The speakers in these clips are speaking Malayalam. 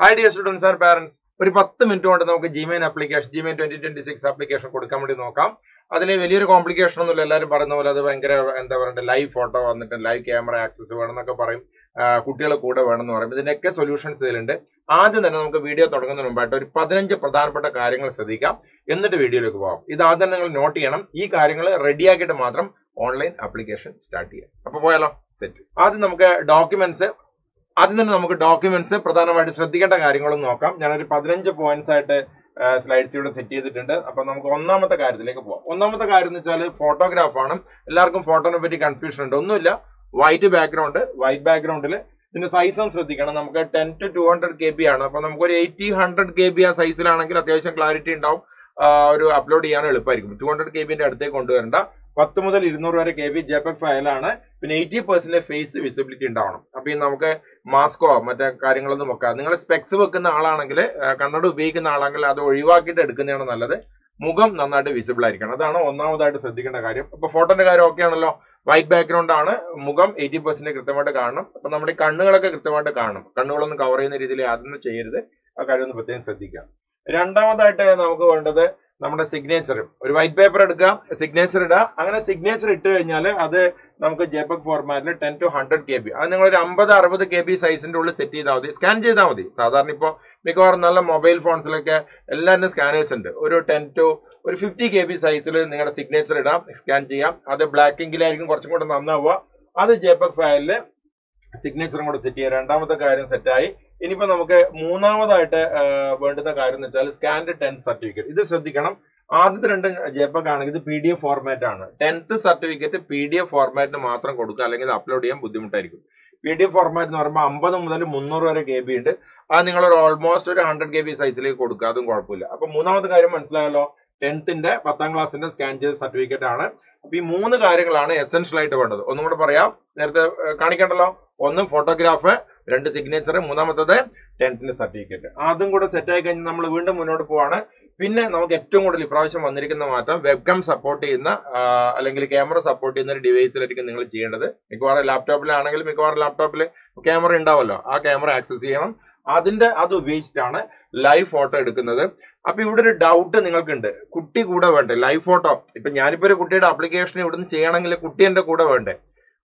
Hi dear students and parents. ഒരു 10 മിനിറ്റ് കൊണ്ട് നമുക്ക് ജിമെയിൽ ആപ്ലിക്കേഷൻ ജിമെയിൽ 2026 ആപ്ലിക്കേഷൻ കൊടുക്കാൻ വേണ്ടി നോക്കാം. അതിൽ വലിയൊരു കോംപ്ലിക്കേഷൻ ഒന്നുമില്ല. എല്ലാവരും പറയുന്ന പോലെ അത് ഭയങ്കര എന്താ പറയുക ലൈവ് ഫോട്ടോ വന്നിട്ട് ലൈവ് ക്യാമറ ആക്സസ് വേണമെന്നൊക്കെ പറയും, കുട്ടികളെ കൂടെ വേണമെന്ന് പറയും. ഇതിനൊക്കെ സൊല്യൂഷൻസ് ഇതിലുണ്ട്. ആദ്യം തന്നെ നമുക്ക് വീഡിയോ തുടങ്ങുന്നതിന് മുമ്പായിട്ട് ഒരു 15 പ്രധാനപ്പെട്ട കാര്യങ്ങൾ ശ്രദ്ധിക്കാം, എന്നിട്ട് വീഡിയോയിലേക്ക് പോകാം. ഇത് ആദ്യം നിങ്ങൾ നോട്ട് ചെയ്യണം. ഈ കാര്യങ്ങൾ റെഡിയാക്കിയിട്ട് മാത്രം ഓൺലൈൻ ആപ്ലിക്കേഷൻ സ്റ്റാർട്ട് ചെയ്യാം. അപ്പൊ പോയാലോ, സെറ്റ്. ആദ്യം തന്നെ നമുക്ക് ഡോക്യുമെന്റ്സ് പ്രധാനമായിട്ട് ശ്രദ്ധിക്കേണ്ട കാര്യങ്ങളും നോക്കാം. ഞാനൊരു 15 പോയിന്റ്സ് ആയിട്ട് സ്ലൈഡ്സ് ഇവിടെ സെറ്റ് ചെയ്തിട്ടുണ്ട്. അപ്പൊ നമുക്ക് ഒന്നാമത്തെ കാര്യത്തിലേക്ക് പോവാം. ഒന്നാമത്തെ കാര്യം എന്ന് വെച്ചാൽ ഫോട്ടോഗ്രാഫാണ്. എല്ലാവർക്കും ഫോട്ടോനെ പറ്റി കൺഫ്യൂഷൻ ഉണ്ട്. ഒന്നുമില്ല, വൈറ്റ് ബാക്ക്ഗ്രൗണ്ടിൽ ഇതിന്റെ സൈസും ശ്രദ്ധിക്കണം. നമുക്ക് 10 to 200 KB ആണ്. അപ്പൊ നമുക്കൊരു 80-100 KB ആ സൈസിലാണെങ്കിൽ അത്യാവശ്യം ക്ലാരിറ്റി ഉണ്ടാവും, ഒരു അപ്ലോഡ് ചെയ്യാനും എളുപ്പമായിരിക്കും. 200 KB അടുത്തേക്ക് കൊണ്ടുവരണ്ട. 10 മുതൽ 200 വരെ KB JPEG ഫയലാണ്. പിന്നെ 80% ഫേസ് വിസിബിലിറ്റി ഉണ്ടാവണം. അപ്പൊ നമുക്ക് മാസ്കോ മറ്റേ കാര്യങ്ങളൊന്നും വെക്കാം. നിങ്ങൾ സ്പെക്സ് വെക്കുന്ന ആളാണെങ്കിൽ, കണ്ണട ഉപയോഗിക്കുന്ന ആളാണെങ്കിൽ അത് ഒഴിവാക്കിയിട്ട് എടുക്കുന്നതാണ് നല്ലത്. മുഖം നന്നായിട്ട് വിസിബിൾ ആയിരിക്കണം. അതാണ് ഒന്നാമതായിട്ട് ശ്രദ്ധിക്കേണ്ട കാര്യം. അപ്പൊ ഫോട്ടോന്റെ കാര്യം ഓക്കെ ആണല്ലോ. വൈറ്റ് ബാക്ക്ഗ്രൗണ്ട് ആണ്, മുഖം 80% കൃത്യമായിട്ട് കാണണം. അപ്പൊ നമ്മുടെ കണ്ണുകളൊക്കെ കൃത്യമായിട്ട് കാണണം. കണ്ണുകളൊന്നും കവർ ചെയ്യുന്ന രീതിയിൽ യാതൊന്നും ചെയ്യരുത്. ആ കാര്യം ഒന്ന് പ്രത്യേകം ശ്രദ്ധിക്കാം. രണ്ടാമതായിട്ട് നമുക്ക് വേണ്ടത് നമ്മുടെ സിഗ്നേച്ചർ. ഒരു വൈറ്റ് പേപ്പർ എടുക്കുക, സിഗ്നേച്ചർ ഇടുക. അങ്ങനെ സിഗ്നേച്ചർ ഇട്ട് കഴിഞ്ഞാൽ അത് നമുക്ക് JPEG ഫോർമാറ്റിൽ 10 to 100 KB, അത് നിങ്ങൾ ഒരു 50-60 KB സൈസിന്റെ ഉള്ളിൽ സെറ്റ് ചെയ്താൽ മതി, സ്കാൻ ചെയ്താൽ മതി. സാധാരണ ഇപ്പോൾ മിക്കവാറും നല്ല മൊബൈൽ ഫോൺസിലൊക്കെ എല്ലാവരും സ്കാനേഴ്സ് ഉണ്ട്. ഒരു 10 to 50 KB സൈസിൽ നിങ്ങളുടെ സിഗ്നേച്ചർ ഇടാം, സ്കാൻ ചെയ്യാം. അത് ബ്ലാക്ക് ഇങ്കിലായിരിക്കും കുറച്ചും കൂടെ നന്നാവുക. അത് JPEG ഫയലില് സിഗ്നേച്ചറും കൂടെ സെറ്റ് ചെയ്യാം. രണ്ടാമത്തെ കാര്യം സെറ്റായി. ഇനിയിപ്പോ നമുക്ക് മൂന്നാമതായിട്ട് വേണ്ടുന്ന കാര്യം എന്ന് വെച്ചാൽ സ്കാൻഡ് 10th സർട്ടിഫിക്കറ്റ്. ഇത് ശ്രദ്ധിക്കണം. ആദ്യത്തെ 2 JPEG ആണെങ്കിൽ ഇത് PDF ഫോർമാറ്റ് ആണ്. 10th സർട്ടിഫിക്കറ്റ് PDF ഫോർമാറ്റിന് മാത്രം കൊടുക്കുക, അല്ലെങ്കിൽ അപ്ലോഡ് ചെയ്യാൻ ബുദ്ധിമുട്ടായിരിക്കും. PDF ഫോർമാറ്റ് എന്ന് പറയുമ്പോൾ 50 മുതൽ 300 വരെ KB ഉണ്ട്. അത് നിങ്ങൾ ഓൾമോസ്റ്റ് ഒരു 100 KB സൈസിലേക്ക് കൊടുക്കുക, അതും കുഴപ്പമില്ല. അപ്പൊ മൂന്നാമത്തെ കാര്യം മനസ്സിലായല്ലോ. 10th 10ാം ക്ലാസ്സിന്റെ സ്കാൻ ചെയ്ത സർട്ടിഫിക്കറ്റ് ആണ്. അപ്പൊ ഈ 3 കാര്യങ്ങളാണ് എസെൻഷ്യൽ ആയിട്ട് വേണ്ടത്. ഒന്നും കൂടെ പറയാം, നേരത്തെ കാണിക്കണ്ടല്ലോ. 1 ഫോട്ടോഗ്രാഫ്, 2 സിഗ്നേച്ചർ, മൂന്നാമത്തത് 10th സർട്ടിഫിക്കറ്റ്. അതും കൂടെ സെറ്റ് ആയി കഴിഞ്ഞാൽ നമ്മൾ വീണ്ടും മുന്നോട്ട് പോവാണ്. പിന്നെ നമുക്ക് ഏറ്റവും കൂടുതൽ ഇപ്രാവശ്യം വന്നിരിക്കുന്ന മാറ്റം വെബ്കാം സപ്പോർട്ട് ചെയ്യുന്ന അല്ലെങ്കിൽ ക്യാമറ സപ്പോർട്ട് ചെയ്യുന്ന ഒരു ഡിവൈസിലായിരിക്കും നിങ്ങൾ ചെയ്യേണ്ടത്. മിക്കവാറും ലാപ്ടോപ്പിലാണെങ്കിൽ മിക്കവാറും ലാപ്ടോപ്പിൽ ക്യാമറ ഉണ്ടാവല്ലോ, ആ ക്യാമറ ആക്സസ് ചെയ്യണം. അത് ഉപയോഗിച്ചിട്ടാണ് ലൈവ് ഫോട്ടോ എടുക്കുന്നത്. അപ്പൊ ഇവിടെ ഒരു ഡൗട്ട് നിങ്ങൾക്കുണ്ട്, കുട്ടി കൂടെ വേണ്ടേ ലൈവ് ഫോട്ടോ? ഇപ്പൊ ഞാനിപ്പോ ഒരു കുട്ടിയുടെ ആപ്ലിക്കേഷൻ ഇവിടുന്ന് ചെയ്യണമെങ്കിൽ കുട്ടി എന്റെ കൂടെ വേണ്ടേ?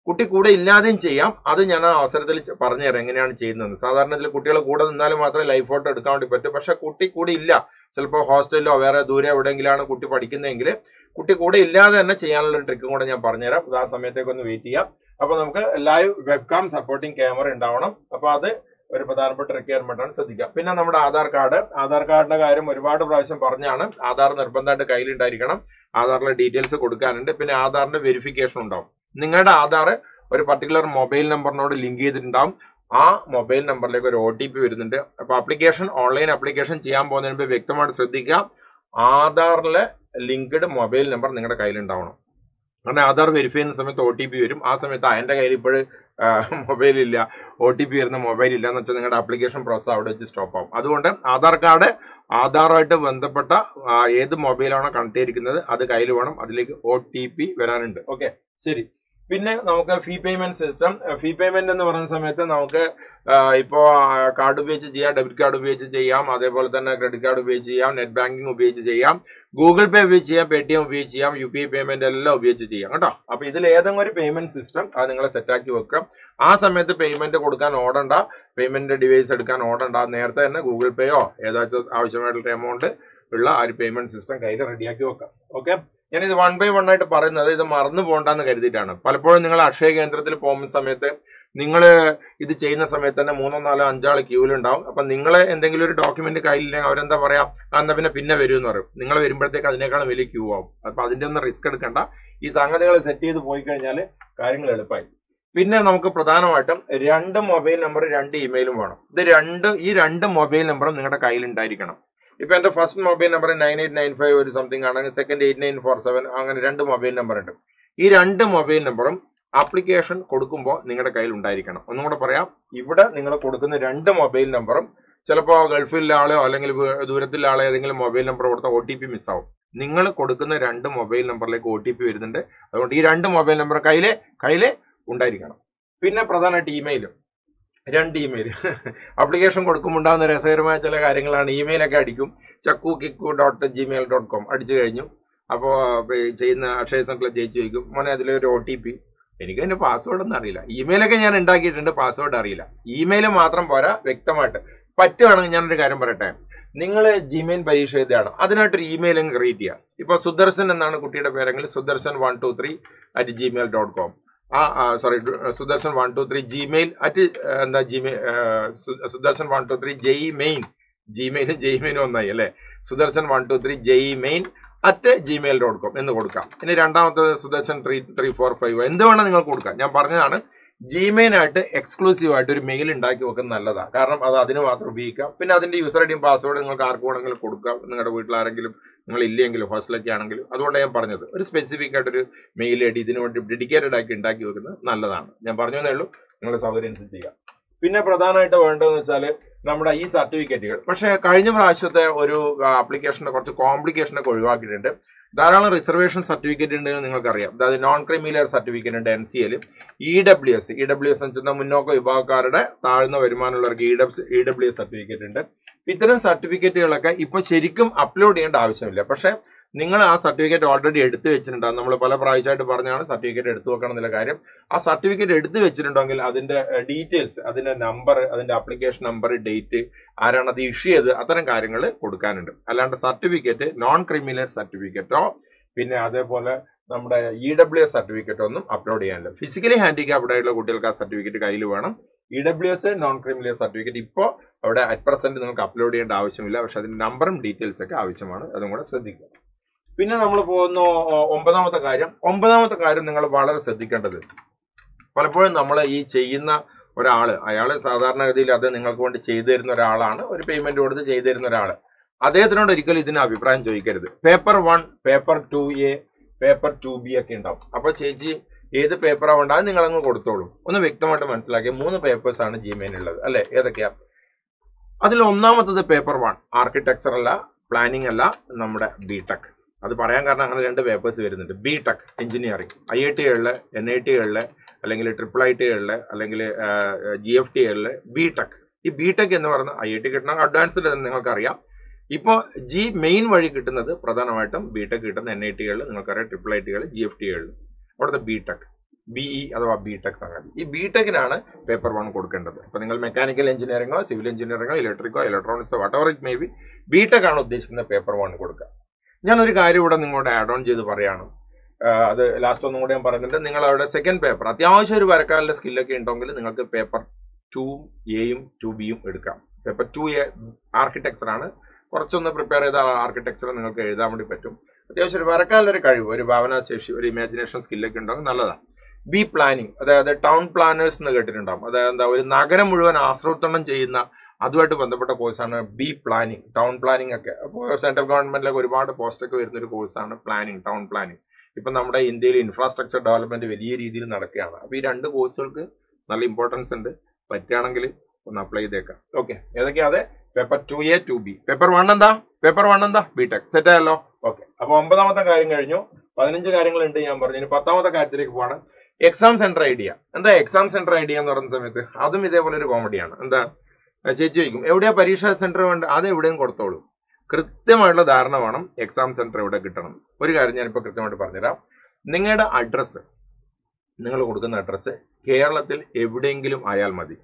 കുട്ടി കൂടെ ഇല്ലാതെയും ചെയ്യാം. അത് ഞാൻ ആ അവസരത്തിൽ പറഞ്ഞുതരാം എങ്ങനെയാണ് ചെയ്യുന്നത്. സാധാരണ ഇതിൽ കുട്ടികൾ കൂടെ നിന്നാലും മാത്രമേ ലൈവ് ഫോട്ടോ എടുക്കാൻ വേണ്ടി പറ്റൂ. പക്ഷെ കുട്ടി കൂടെ ഇല്ല, ചിലപ്പോൾ ഹോസ്റ്റലിലോ വേറെ ദൂരെ എവിടെയെങ്കിലാണ് കുട്ടി പഠിക്കുന്നതെങ്കിൽ കുട്ടി കൂടെ ഇല്ലാതെ തന്നെ ചെയ്യാനുള്ള ഒരു ട്രിക്കും കൂടെ ഞാൻ പറഞ്ഞുതരാം. അത് ആ സമയത്തേക്ക് ഒന്ന് വെയിറ്റ് ചെയ്യാം. അപ്പൊ നമുക്ക് ലൈവ് വെബ്കാം സപ്പോർട്ടിംഗ് ക്യാമറ ഉണ്ടാവണം. അപ്പൊ അത് ഒരു പ്രധാനപ്പെട്ട റിക്വയർമെന്റ് ആണ്, ശ്രദ്ധിക്കാം. പിന്നെ നമ്മുടെ ആധാർ കാർഡിന്റെ കാര്യം ഒരുപാട് പ്രാവശ്യം പറഞ്ഞാണ്. ആധാർ നിർബന്ധമായിട്ട് കയ്യിലുണ്ടായിരിക്കണം. ആധാറിലെ ഡീറ്റെയിൽസ് കൊടുക്കാനുണ്ട്. പിന്നെ ആധാറിന്റെ വെരിഫിക്കേഷൻ ഉണ്ടാവും. നിങ്ങളുടെ ആധാർ ഒരു പർട്ടിക്കുലർ മൊബൈൽ നമ്പറിനോട് ലിങ്ക് ചെയ്തിട്ടുണ്ടാവും. ആ മൊബൈൽ നമ്പറിലേക്ക് ഒരു OTP വരുന്നുണ്ട്. അപ്പൊ ഓൺലൈൻ ആപ്ലിക്കേഷൻ ചെയ്യാൻ പോകുന്നതിന് മുമ്പ് വ്യക്തമായിട്ട് ശ്രദ്ധിക്കുക, ആധാറിലെ ലിങ്ക്ഡ് മൊബൈൽ നമ്പർ നിങ്ങളുടെ കയ്യിലുണ്ടാവണം. കാരണം ആധാർ വെരിഫൈ ചെയ്യുന്ന സമയത്ത് OTP വരും. ആ സമയത്ത് എൻ്റെ കയ്യിൽ ഇപ്പോഴും മൊബൈൽ ഇല്ല, OTP വരുന്ന മൊബൈൽ ഇല്ല എന്ന് വെച്ചാൽ നിങ്ങളുടെ ആപ്ലിക്കേഷൻ പ്രോസസ് അവിടെ വെച്ച് സ്റ്റോപ്പ് ആവും. അതുകൊണ്ട് ആധാറുമായിട്ട് ബന്ധപ്പെട്ട ഏത് മൊബൈലാണോ കണക്ട് ചെയ്തിരിക്കുന്നത് അത് കയ്യിൽ വേണം. അതിലേക്ക് OTP വരാനുണ്ട്. ഓക്കെ, ശരി. പിന്നെ നമുക്ക് ഫീ പേയ്മെന്റ് സിസ്റ്റം. ഫീ പേയ്മെന്റ് എന്ന് പറയുന്ന സമയത്ത് നമുക്ക് ഇപ്പോൾ കാർഡ് ഉപയോഗിച്ച് ചെയ്യാം, ഡെബിറ്റ് കാർഡ് ഉപയോഗിച്ച് ചെയ്യാം, അതേപോലെ തന്നെ ക്രെഡിറ്റ് കാർഡ് ഉപയോഗിച്ച് ചെയ്യാം, നെറ്റ് ബാങ്കിങ് ഉപയോഗിച്ച് ചെയ്യാം, ഗൂഗിൾ പേ ഉപയോഗിച്ച് ചെയ്യാം, Paytm ഉപയോഗിച്ച് ചെയ്യാം, UPI പേയ്മെന്റ് എല്ലാം ഉപയോഗിച്ച് ചെയ്യാം കേട്ടോ. അപ്പൊ ഇതിൽ ഏതെങ്കിലും ഒരു പേയ്മെന്റ് സിസ്റ്റം അത് നിങ്ങൾ സെറ്റാക്കി വെക്കാം. ആ സമയത്ത് പേയ്മെന്റ് കൊടുക്കാൻ ഓടണ്ട, പേയ്മെന്റ് ഡിവൈസ് എടുക്കാൻ ഓടണ്ട. നേരത്തെ തന്നെ ഗൂഗിൾ പേയോ ഏതാச்சுം ആവശ്യമായിട്ടുള്ള എമൗണ്ട് ഉള്ള ആ ഒരു പേയ്മെന്റ് സിസ്റ്റം കയ്യിൽ റെഡിയാക്കി വെക്കാം. ഓക്കെ, ഞാനിത് 1 by 1 ആയിട്ട് പറയുന്നത് ഇത് മറന്നു പോകണ്ടെന്ന് കരുതിയിട്ടാണ്. പലപ്പോഴും നിങ്ങൾ അക്ഷയ കേന്ദ്രത്തിൽ പോകുന്ന സമയത്ത് നിങ്ങൾ ഇത് ചെയ്യുന്ന സമയത്ത് തന്നെ 3, 4, 5 ആൾ ക്യൂവിലുണ്ടാവും. അപ്പൊ നിങ്ങൾ എന്തെങ്കിലും ഒരു ഡോക്യുമെന്റ് കയ്യിലില്ലെങ്കിൽ അവരെന്താ പറയാ, എന്നാ പിന്നെ വരും എന്ന് പറയും. നിങ്ങൾ വരുമ്പോഴത്തേക്ക് അതിനേക്കാളും വലിയ ക്യൂ ആവും. അപ്പൊ അതിന്റെ ഒന്നും റിസ്ക് എടുക്കണ്ട. ഈ സംഗതികൾ സെറ്റ് ചെയ്ത് പോയി കഴിഞ്ഞാൽ കാര്യങ്ങൾ എളുപ്പമായി. പിന്നെ നമുക്ക് പ്രധാനമായിട്ടും 2 മൊബൈൽ നമ്പർ 2 ഇമെയിലും വേണം. ഈ 2 മൊബൈൽ നമ്പറും നിങ്ങളുടെ കയ്യിൽ ഉണ്ടായിരിക്കണം. ഇപ്പൊ എന്റെ ഫസ്റ്റ് മൊബൈൽ നമ്പർ 9895 ഒരു സംതിങ് ആണെങ്കിൽ സെക്കൻഡ് 8947, അങ്ങനെ 2 മൊബൈൽ നമ്പർ ഉണ്ട്. ഈ 2 മൊബൈൽ നമ്പറും ആപ്ലിക്കേഷൻ കൊടുക്കുമ്പോൾ നിങ്ങളുടെ കയ്യിൽ ഉണ്ടായിരിക്കണം. ഒന്നും കൂടെ പറയാം, ഇവിടെ നിങ്ങൾ കൊടുക്കുന്ന 2 മൊബൈൽ നമ്പറും ചിലപ്പോൾ ഗൾഫിലെ ആളോ അല്ലെങ്കിൽ ദൂരത്തിലെ ആളോ ഏതെങ്കിലും മൊബൈൽ നമ്പർ കൊടുത്താൽ OTP മിസ്സാവും. നിങ്ങൾ കൊടുക്കുന്ന 2 മൊബൈൽ നമ്പറിലേക്ക് OTP വരുന്നുണ്ട്. അതുകൊണ്ട് ഈ 2 മൊബൈൽ നമ്പർ കയ്യിലെ ഉണ്ടായിരിക്കണം. പിന്നെ പ്രധാനമായിട്ട് 2 ഇമെയിൽ. ആപ്ലിക്കേഷൻ കൊടുക്കുമ്പോൾ ഉണ്ടാകുന്ന രസകരമായ ചില കാര്യങ്ങളാണ്. ഇമെയിലൊക്കെ അടിക്കും, chakku.gmail.com അടിച്ചു കഴിഞ്ഞു. അപ്പോൾ ചെയ്യുന്ന അക്ഷയ സെന്ററിൽ ജയിച്ചു ചോദിക്കും, മോനെ അതിലൊരു OTP. എനിക്ക് അതിന്റെ പാസ്വേഡ് ഒന്നും അറിയില്ല. ഇമെയിലൊക്കെ ഞാൻ ഉണ്ടാക്കിയിട്ടുണ്ട്, പാസ്വേഡ് അറിയില്ല. ഇമെയിൽ മാത്രം പോരാ, വ്യക്തമായിട്ട് പറ്റുവാണെങ്കിൽ ഞാനൊരു കാര്യം പറയട്ടെ. നിങ്ങൾ ജിമെയിൽ പരീക്ഷ എഴുതുകയാണ്, അതിനായിട്ടൊരു ഇമെയിൽ ക്രിയേറ്റ് ചെയ്യുക. ഇപ്പോൾ സുദർശൻ എന്നാണ് കുട്ടിയുടെ പേരെങ്കിൽ sudarshan123@gmail.com. sudarshan123 gmail sudarshan123 gmail ഒന്നായി അല്ലെ, sudarshan123 gmail@gmail.com എന്ന് കൊടുക്കാം. ഇനി രണ്ടാമത്തെ sudarshan345 എന്ത് വേണം നിങ്ങൾക്ക് കൊടുക്കാം. ഞാൻ പറഞ്ഞതാണ്, ജിമെയിൽ ആയിട്ട് എക്സ്ക്ലൂസീവ് ആയിട്ട് ഒരു മെയിൽ ഉണ്ടാക്കി വെക്കുന്നത് നല്ലതാണ്. കാരണം അത് അതിന് മാത്രം ഉപയോഗിക്കാം. പിന്നെ അതിന്റെ യൂസർ ഐഡിയും പാസ്വേഡ് നിങ്ങൾക്ക് ആർക്ക് വേണമെങ്കിലും കൊടുക്കാം, നിങ്ങളുടെ വീട്ടിൽ ആരെങ്കിലും നിങ്ങൾ ഇല്ലെങ്കിലും ഹോസ്റ്റലൊക്കെ ആണെങ്കിലും. അതുകൊണ്ട് ഞാൻ പറഞ്ഞത് ഒരു സ്പെസിഫിക് ആയിട്ടൊരു മെയിൽ ഐ ഡി ഇതിനു വേണ്ടി ഡെഡിക്കേറ്റഡ് ആക്കി ഉണ്ടാക്കി വെക്കുന്നത് നല്ലതാണ്. ഞാൻ പറഞ്ഞതേ ഉള്ളൂ, നിങ്ങളുടെ സൗകര്യം ചെയ്യാം. പിന്നെ പ്രധാനമായിട്ട് വേണ്ടതെന്ന് വെച്ചാൽ നമ്മുടെ ഈ സർട്ടിഫിക്കറ്റുകൾ. പക്ഷേ കഴിഞ്ഞ പ്രാവശ്യത്തെ ഒരു ആപ്ലിക്കേഷന്റെ കുറച്ച് കോംപ്ലിക്കേഷനൊക്കെ ഒഴിവാക്കിയിട്ടുണ്ട്. ധാരാളം റിസർവേഷൻ സർട്ടിഫിക്കറ്റ് ഉണ്ടെന്ന് നിങ്ങൾക്കറിയാം. അതായത് നോൺ ക്രിമിലിയർ സർട്ടിഫിക്കറ്റ് ഉണ്ട് NCL. EWS എന്ന് വെച്ചാൽ മുന്നോക്ക വിഭാഗക്കാരുടെ താഴ്ന്ന വരുമാനമുള്ളവർക്ക് EWS സർട്ടിഫിക്കറ്റ് ഉണ്ട്. ഇത്തരം സർട്ടിഫിക്കറ്റുകളൊക്കെ ഇപ്പൊ ശരിക്കും അപ്ലോഡ് ചെയ്യേണ്ട ആവശ്യമില്ല. പക്ഷെ നിങ്ങൾ ആ സർട്ടിഫിക്കറ്റ് ഓൾറെഡി എടുത്തു വെച്ചിട്ടുണ്ടാകും. നമ്മൾ പല പ്രാവശ്യമായിട്ട് പറഞ്ഞാണ് സർട്ടിഫിക്കറ്റ് എടുത്തു വെക്കണം എന്നുള്ള കാര്യം. ആ സർട്ടിഫിക്കറ്റ് എടുത്തു വെച്ചിട്ടുണ്ടെങ്കിൽ അതിന്റെ ഡീറ്റെയിൽസ്, അതിന്റെ നമ്പർ, അതിന്റെ ആപ്ലിക്കേഷൻ നമ്പർ, ഡേറ്റ്, ആരാണ് അത് ഇഷ്യൂ ചെയ്ത്, അത്തരം കാര്യങ്ങൾ കൊടുക്കാനുണ്ട്. അല്ലാണ്ട് സർട്ടിഫിക്കറ്റ് നോൺ ക്രിമിനൽ സർട്ടിഫിക്കറ്റോ പിന്നെ അതേപോലെ നമ്മുടെ EWS സർട്ടിഫിക്കറ്റോ ഒന്നും അപ്ലോഡ് ചെയ്യാനില്ല. ഫിസിക്കലി ഹാൻഡിക്യാപ്ഡ് ആയിട്ടുള്ള കുട്ടികൾക്ക് ആ സർട്ടിഫിക്കറ്റ് കയ്യിൽ വേണം. EWS നോൺ ക്രിമിനൽ സർട്ടിഫിക്കറ്റ് ഇപ്പോൾ അവിടെ അറ്റ് പ്രസന്റ് നിങ്ങൾക്ക് അപ്ലോഡ് ചെയ്യേണ്ട ആവശ്യമില്ല. പക്ഷെ അതിന്റെ നമ്പറും ഡീറ്റെയിൽസ് ഒക്കെ ആവശ്യമാണ്. അതും കൂടെ ശ്രദ്ധിക്കുക. പിന്നെ നമ്മൾ പോകുന്ന ഒമ്പതാമത്തെ കാര്യം നിങ്ങൾ വളരെ ശ്രദ്ധിക്കേണ്ടത്, പലപ്പോഴും നമ്മൾ ഈ ചെയ്യുന്ന ഒരാള്, അയാള് സാധാരണഗതിയിൽ അത് നിങ്ങൾക്ക് വേണ്ടി ചെയ്തു തരുന്ന ഒരാളാണ്, ഒരു പേയ്മെന്റ് കൊടുത്ത് ചെയ്തു തരുന്ന ഒരാള്. അദ്ദേഹത്തിനോട് ഒരിക്കലും ഇതിന് അഭിപ്രായം ചോദിക്കരുത്. Paper 1, paper 2A, paper 2B ഒക്കെ ഉണ്ടാവും. അപ്പൊ ചേച്ചി ഏത് പേപ്പറാണ് വേണ്ട അത് നിങ്ങളങ്ങ് കൊടുത്തോളൂ. ഒന്ന് വ്യക്തമായിട്ട് മനസ്സിലാക്കി 3 പേപ്പേഴ്സാണ് ജിമെയിലുള്ളത് അല്ലെ? ഏതൊക്കെയാ? അതിൽ ഒന്നാമത്തത് പേപ്പർ 1 ആർക്കിടെക്ചർ അല്ല, പ്ലാനിങ് അല്ല, നമ്മുടെ BTech. അത് പറയാൻ കാരണം അങ്ങനെ 2 പേപ്പേഴ്സ് വരുന്നുണ്ട്. BTech എഞ്ചിനീയറിംഗ്, IIT-കളിൽ, NIT-കളിൽ, അല്ലെങ്കിൽ IIIT-കളിൽ, അല്ലെങ്കിൽ GFT-കളിൽ BTech. ഈ BTech എന്ന് പറയുന്ന IIT കിട്ടണം, അഡ്വാൻസ്ഡ് എന്ന് നിങ്ങൾക്കറിയാം. ഇപ്പോൾ മെയിൻ വഴി കിട്ടുന്നത് പ്രധാനമായിട്ടും BTech കിട്ടുന്ന NIT-കളിൽ, നിങ്ങൾക്കറിയാം IIIT-കളിൽ, GFT-കളിൽ. അവിടുത്തെ BTech, BE അഥവാ BTech സംഗതി. ഈ BTech-നാണ് പേപ്പർ 1 കൊടുക്കേണ്ടത്. ഇപ്പൊ നിങ്ങൾ മെക്കാനിക്കൽ എഞ്ചിനീയറിംഗോ, സിവിൽ എഞ്ചിനീയറിംഗോ, ഇലക്ട്രിക്കോ, ഇലക്ട്രോണിക്സോ, whatever it may be, BTech ആണ് ഉദ്ദേശിക്കുന്ന പേപ്പർ 1 കൊടുക്കുക. ഞാനൊരു കാര്യം ഇവിടെ നിങ്ങളോട് ആഡ് ഓൺ ചെയ്ത് പറയാണ്. അത് ലാസ്റ്റ് ഒന്നും കൂടെ ഞാൻ പറയുന്നുണ്ട്. നിങ്ങൾ അവിടെ സെക്കൻഡ് പേപ്പർ അത്യാവശ്യം ഒരു വരക്കാനുള്ള സ്കില്ലൊക്കെ ഉണ്ടെങ്കിൽ നിങ്ങൾക്ക് പേപ്പർ 2A-യും 2B-യും എടുക്കാം. പേപ്പർ 2A ആർക്കിടെക്ചർ ആണ്. കുറച്ചൊന്ന് പ്രിപ്പയർ ചെയ്ത ആർക്കിടെക്ചർ നിങ്ങൾക്ക് എഴുതാൻ വേണ്ടി പറ്റും. അത്യാവശ്യം ഒരു വരക്കാനുള്ളൊരു കഴിവ്, ഒരു ഭാവനാശേഷി, ഒരു ഇമാജിനേഷൻ സ്കില്ലൊക്കെ ഉണ്ടെങ്കിൽ നല്ലതാണ്. B പ്ലാനിങ്, അതായത് ടൗൺ പ്ലാനേഴ്സ് എന്ന് കേട്ടിട്ടുണ്ടാകും. അതായത് എന്താ, ഒരു നഗരം മുഴുവൻ ആസൂത്രണം ചെയ്യുന്ന അതുമായിട്ട് ബന്ധപ്പെട്ട കോഴ്സാണ് B പ്ലാനിങ്, ടൗൺ പ്ലാനിങ് ഒക്കെ. അപ്പോൾ സെൻട്രൽ ഗവൺമെന്റിലൊക്കെ ഒരുപാട് പോസ്റ്റൊക്കെ വരുന്ന ഒരു കോഴ്സാണ് പ്ലാനിങ്, ടൗൺ പ്ലാനിങ്. ഇപ്പൊ നമ്മുടെ ഇന്ത്യയിൽ ഇൻഫ്രാസ്ട്രക്ചർ ഡെവലപ്മെന്റ് വലിയ രീതിയിൽ നടക്കുകയാണ്. അപ്പൊ ഈ 2 കോഴ്സുകൾക്ക് നല്ല ഇമ്പോർട്ടൻസ് ഉണ്ട്. പറ്റുകയാണെങ്കിൽ ഒന്ന് അപ്ലൈ ചെയ്തേക്കാം. ഓക്കെ, ഏതൊക്കെയാ? അതെ, പേപ്പർ 2A 2B. പേപ്പർ 1 എന്താ? BTech. സെറ്റ് ആയല്ലോ? ഓക്കെ, അപ്പൊ 9ാമത്തെ കാര്യം കഴിഞ്ഞു. 15 കാര്യങ്ങളുണ്ട് ഞാൻ പറഞ്ഞു. ഇനി 10ാമത്തെ കാര്യത്തിലേക്ക് പോവാണ്. Exam centre idea. എന്താ എക്സാം സെന്റർ ഐഡിയ എന്ന് പറയുന്ന സമയത്ത് അതും ഇതേപോലെ ഒരു കോമഡിയാണ്. എന്താ, ചേച്ചി ചോദിക്കും എവിടെയാ പരീക്ഷാ സെന്റർ വേണ്ട, അത് എവിടെയും കൊടുത്തോളൂ. കൃത്യമായിട്ടുള്ള ധാരണ വേണം എക്സാം സെന്റർ എവിടെ കിട്ടണം. ഒരു കാര്യം ഞാനിപ്പോൾ കൃത്യമായിട്ട് പറഞ്ഞുതരാം. നിങ്ങളുടെ അഡ്രസ്സ്, നിങ്ങൾ കൊടുക്കുന്ന അഡ്രസ്സ് കേരളത്തിൽ എവിടെയെങ്കിലും ആയാൽ മതി.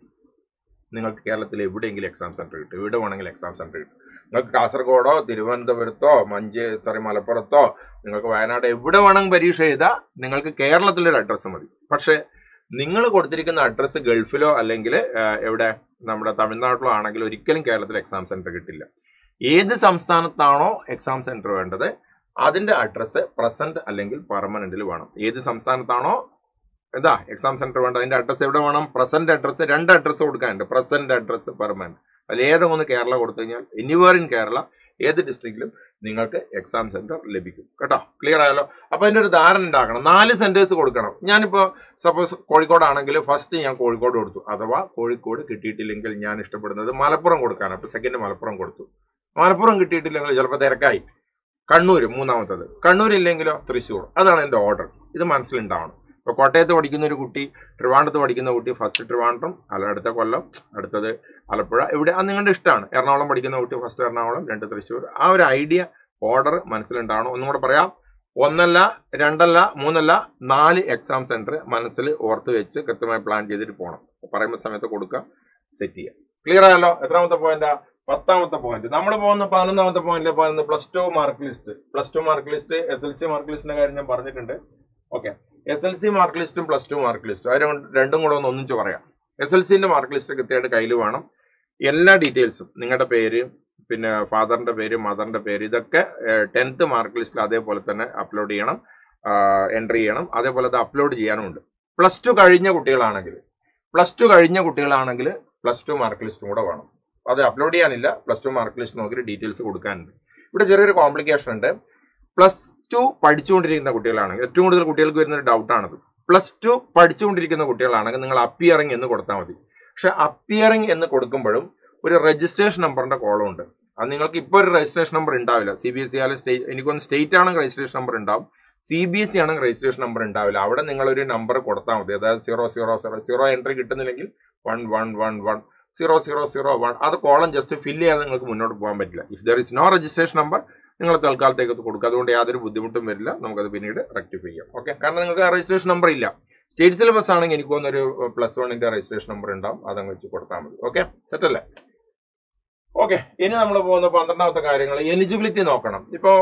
നിങ്ങൾക്ക് കേരളത്തിൽ എവിടെയെങ്കിലും എക്സാം സെന്റർ കിട്ടും. എവിടെ വേണമെങ്കിലും എക്സാം സെന്റർ കിട്ടും. നിങ്ങൾക്ക് കാസർഗോഡോ, തിരുവനന്തപുരത്തോ, മലപ്പുറത്തോ, നിങ്ങൾക്ക് വയനാട്, എവിടെ വേണമെങ്കിൽ പരീക്ഷ എഴുതാം. നിങ്ങൾക്ക് കേരളത്തിലൊരു അഡ്രസ്സ് മതി. പക്ഷേ നിങ്ങൾ കൊടുത്തിരിക്കുന്ന അഡ്രസ്സ് ഗൾഫിലോ അല്ലെങ്കിൽ എവിടെ നമ്മുടെ തമിഴ്നാട്ടിലോ ആണെങ്കിൽ ഒരിക്കലും കേരളത്തിൽ എക്സാം സെന്റർ കിട്ടില്ല. ഏത് സംസ്ഥാനത്താണോ എക്സാം സെന്റർ വേണ്ടത് അതിന്റെ അഡ്രസ്സ് പ്രസന്റ് അല്ലെങ്കിൽ പെർമനന്റിൽ വേണം. ഏത് സംസ്ഥാനത്താണോ എന്താ എക്സാം സെന്റർ വേണ്ടത് അതിന്റെ അഡ്രസ്സ് എവിടെ വേണം? Present address. 2 അഡ്രസ്സ് കൊടുക്കാനുണ്ട്, പ്രസന്റ് അഡ്രസ്സ്, പെർമനന്റ്. അതിൽ ഏതൊന്ന് കേരള കൊടുത്തു കഴിഞ്ഞാൽ എനിവേർ ഇൻ കേരള ഏത് ഡിസ്ട്രിക്റ്റിലും നിങ്ങൾക്ക് എക്സാം സെന്റർ ലഭിക്കും. കേട്ടോ, ക്ലിയർ ആയല്ലോ? അപ്പൊ അതിന്റെ ഒരു ധാരണ ഉണ്ടാക്കണം. 4 സെന്റേഴ്സ് കൊടുക്കണം. ഞാനിപ്പോ സപ്പോസ് കോഴിക്കോടാണെങ്കിൽ ഫസ്റ്റ് ഞാൻ കോഴിക്കോട് കൊടുത്തു. അഥവാ കോഴിക്കോട് കിട്ടിയിട്ടില്ലെങ്കിൽ ഞാൻ ഇഷ്ടപ്പെടുന്നത് മലപ്പുറം കൊടുക്കാനാണ്. അപ്പൊ സെക്കൻഡ് മലപ്പുറം കൊടുത്തു. മലപ്പുറം കിട്ടിയിട്ടില്ലെങ്കിൽ ചിലപ്പോൾ തിരക്കായി. കണ്ണൂർ 3ാമത്തത്. കണ്ണൂരില്ലെങ്കിലോ തൃശ്ശൂർ. അതാണ് എന്റെ ഓർഡർ. ഇത് മനസ്സിലുണ്ടാവണം. ഇപ്പോൾ കോട്ടയത്ത് പഠിക്കുന്ന ഒരു കുട്ടി, ട്രിവാൻഡ്രത്ത് പഠിക്കുന്ന കുട്ടി ഫസ്റ്റ് ട്രിവാൻഡ്രം, അടുത്ത കൊല്ലം, അടുത്തത് ആലപ്പുഴ, ഇവിടെ അത് നിങ്ങളുടെ ഇഷ്ടമാണ്. എറണാകുളം പഠിക്കുന്ന കുട്ടി ഫസ്റ്റ് എറണാകുളം, 2 തൃശ്ശൂർ. ആ ഒരു ഐഡിയ ഓർഡർ മനസ്സിലുണ്ടാവണം. ഒന്നും കൂടെ പറയാം, 1 അല്ല 2 അല്ല 3 അല്ല 4 എക്സാം സെന്റർ മനസ്സിൽ ഓർത്ത് വെച്ച് കൃത്യമായി പ്ലാൻ ചെയ്തിട്ട് പോകണം. പറയുന്ന സമയത്ത് കൊടുക്കുക, സെറ്റ് ചെയ്യുക. ക്ലിയർ ആയല്ലോ? എത്രാമത്തെ പോയിന്റാ? 10ാമത്തെ പോയിന്റ്. നമ്മൾ പോകുന്ന 11ാമത്തെ പോയിന്റിൽ പോകുന്നത് +2 mark list. +2 mark list, SLC mark ലിസ്റ്റിന്റെ കാര്യം ഞാൻ പറഞ്ഞിട്ടുണ്ട്. ഓക്കെ, SLC മാർക്ക് ലിസ്റ്റും +2 മാർക്ക് ലിസ്റ്റും അത് രണ്ടും കൂടെ ഒന്നിച്ച് പറയാം. SLCന്റെ മാർക്ക് ലിസ്റ്റ് കൃത്യമായിട്ട് കയ്യിൽ വേണം. എല്ലാ ഡീറ്റെയിൽസും, നിങ്ങളുടെ പേര്, പിന്നെ ഫാദറിന്റെ പേര്, മദറിന്റെ പേര്, ഇതൊക്കെ 10th മാർക്ക് ലിസ്റ്റിൽ അതേപോലെ തന്നെ അപ്ലോഡ് ചെയ്യണം, എൻട്രി ചെയ്യണം. അതേപോലെ അത് അപ്ലോഡ് ചെയ്യാനുമുണ്ട്. +2 കഴിഞ്ഞ കുട്ടികളാണെങ്കിൽ +2 മാർക്ക് ലിസ്റ്റും കൂടെ വേണം. അത് അപ്ലോഡ് ചെയ്യാനില്ല, +2 മാർക്ക് ലിസ്റ്റ് നോക്കിയിട്ട് ഡീറ്റെയിൽസ് കൊടുക്കാനുണ്ട്. ഇവിടെ ചെറിയൊരു കോംപ്ലിക്കേഷൻ ഉണ്ട്. +2 പഠിച്ചുകൊണ്ടിരിക്കുന്ന കുട്ടികളാണെങ്കിൽ, ഏറ്റവും കൂടുതൽ കുട്ടികൾക്ക് വരുന്നൊരു ഡൗട്ടാണത്. +2 പഠിച്ചുകൊണ്ടിരിക്കുന്ന കുട്ടികളാണെങ്കിൽ നിങ്ങൾ അപ്പിയറിംഗ് എന്ന് കൊടുത്താൽ മതി. പക്ഷെ അപ്പിയറിംഗ് എന്ന് കൊടുക്കുമ്പോഴും ഒരു രജിസ്ട്രേഷൻ നമ്പറിന്റെ കോളം ഉണ്ട്. അത് നിങ്ങൾക്ക് ഇപ്പോൾ ഒരു രജിസ്ട്രേഷൻ നമ്പർ ഉണ്ടാവില്ല. CBSE ആയാലും എനിക്കൊന്ന് സ്റ്റേറ്റ് ആണെങ്കിൽ രജിസ്ട്രേഷൻ നമ്പർ ഉണ്ടാവും, CBSE ആണെങ്കിൽ രജിസ്ട്രേഷൻ നമ്പർ ഉണ്ടാവില്ല. അവിടെ നിങ്ങളൊരു നമ്പർ കൊടുത്താൽ മതി. അതായത് 000 എൻട്രി കിട്ടുന്നില്ലെങ്കിൽ 11110001. അത് കോളം ജസ്റ്റ് ഫില്ല് ചെയ്യാതെ നിങ്ങൾക്ക് മുന്നോട്ട് പോകാൻ പറ്റില്ല. If there is no registration number നിങ്ങൾ തൽക്കാലത്തേക്ക് കൊടുക്കുക. അതുകൊണ്ട് യാതൊരു ബുദ്ധിമുട്ടും വരില്ല. നമുക്കത് പിന്നീട് റെക്ടിഫൈ ചെയ്യാം. ഓക്കെ, കാരണം നിങ്ങൾക്ക് ആ രജിസ്ട്രേഷൻ നമ്പർ ഇല്ല. സ്റ്റേറ്റ് സിലബസ് ആണെങ്കിൽ എനിക്ക് തോന്നുന്നൊരു +1ന്റെ രജിസ്ട്രേഷൻ നമ്പർ ഉണ്ടാവും, അതങ്ങ് വെച്ച് കൊടുത്താൽ മതി. ഓക്കെ, സെറ്റ് അല്ലേ? ഓക്കെ, ഇനി നമ്മൾ പോകുന്ന 12ാമത്തെ കാര്യങ്ങൾ, എലിജിബിലിറ്റി നോക്കണം. ഇപ്പോൾ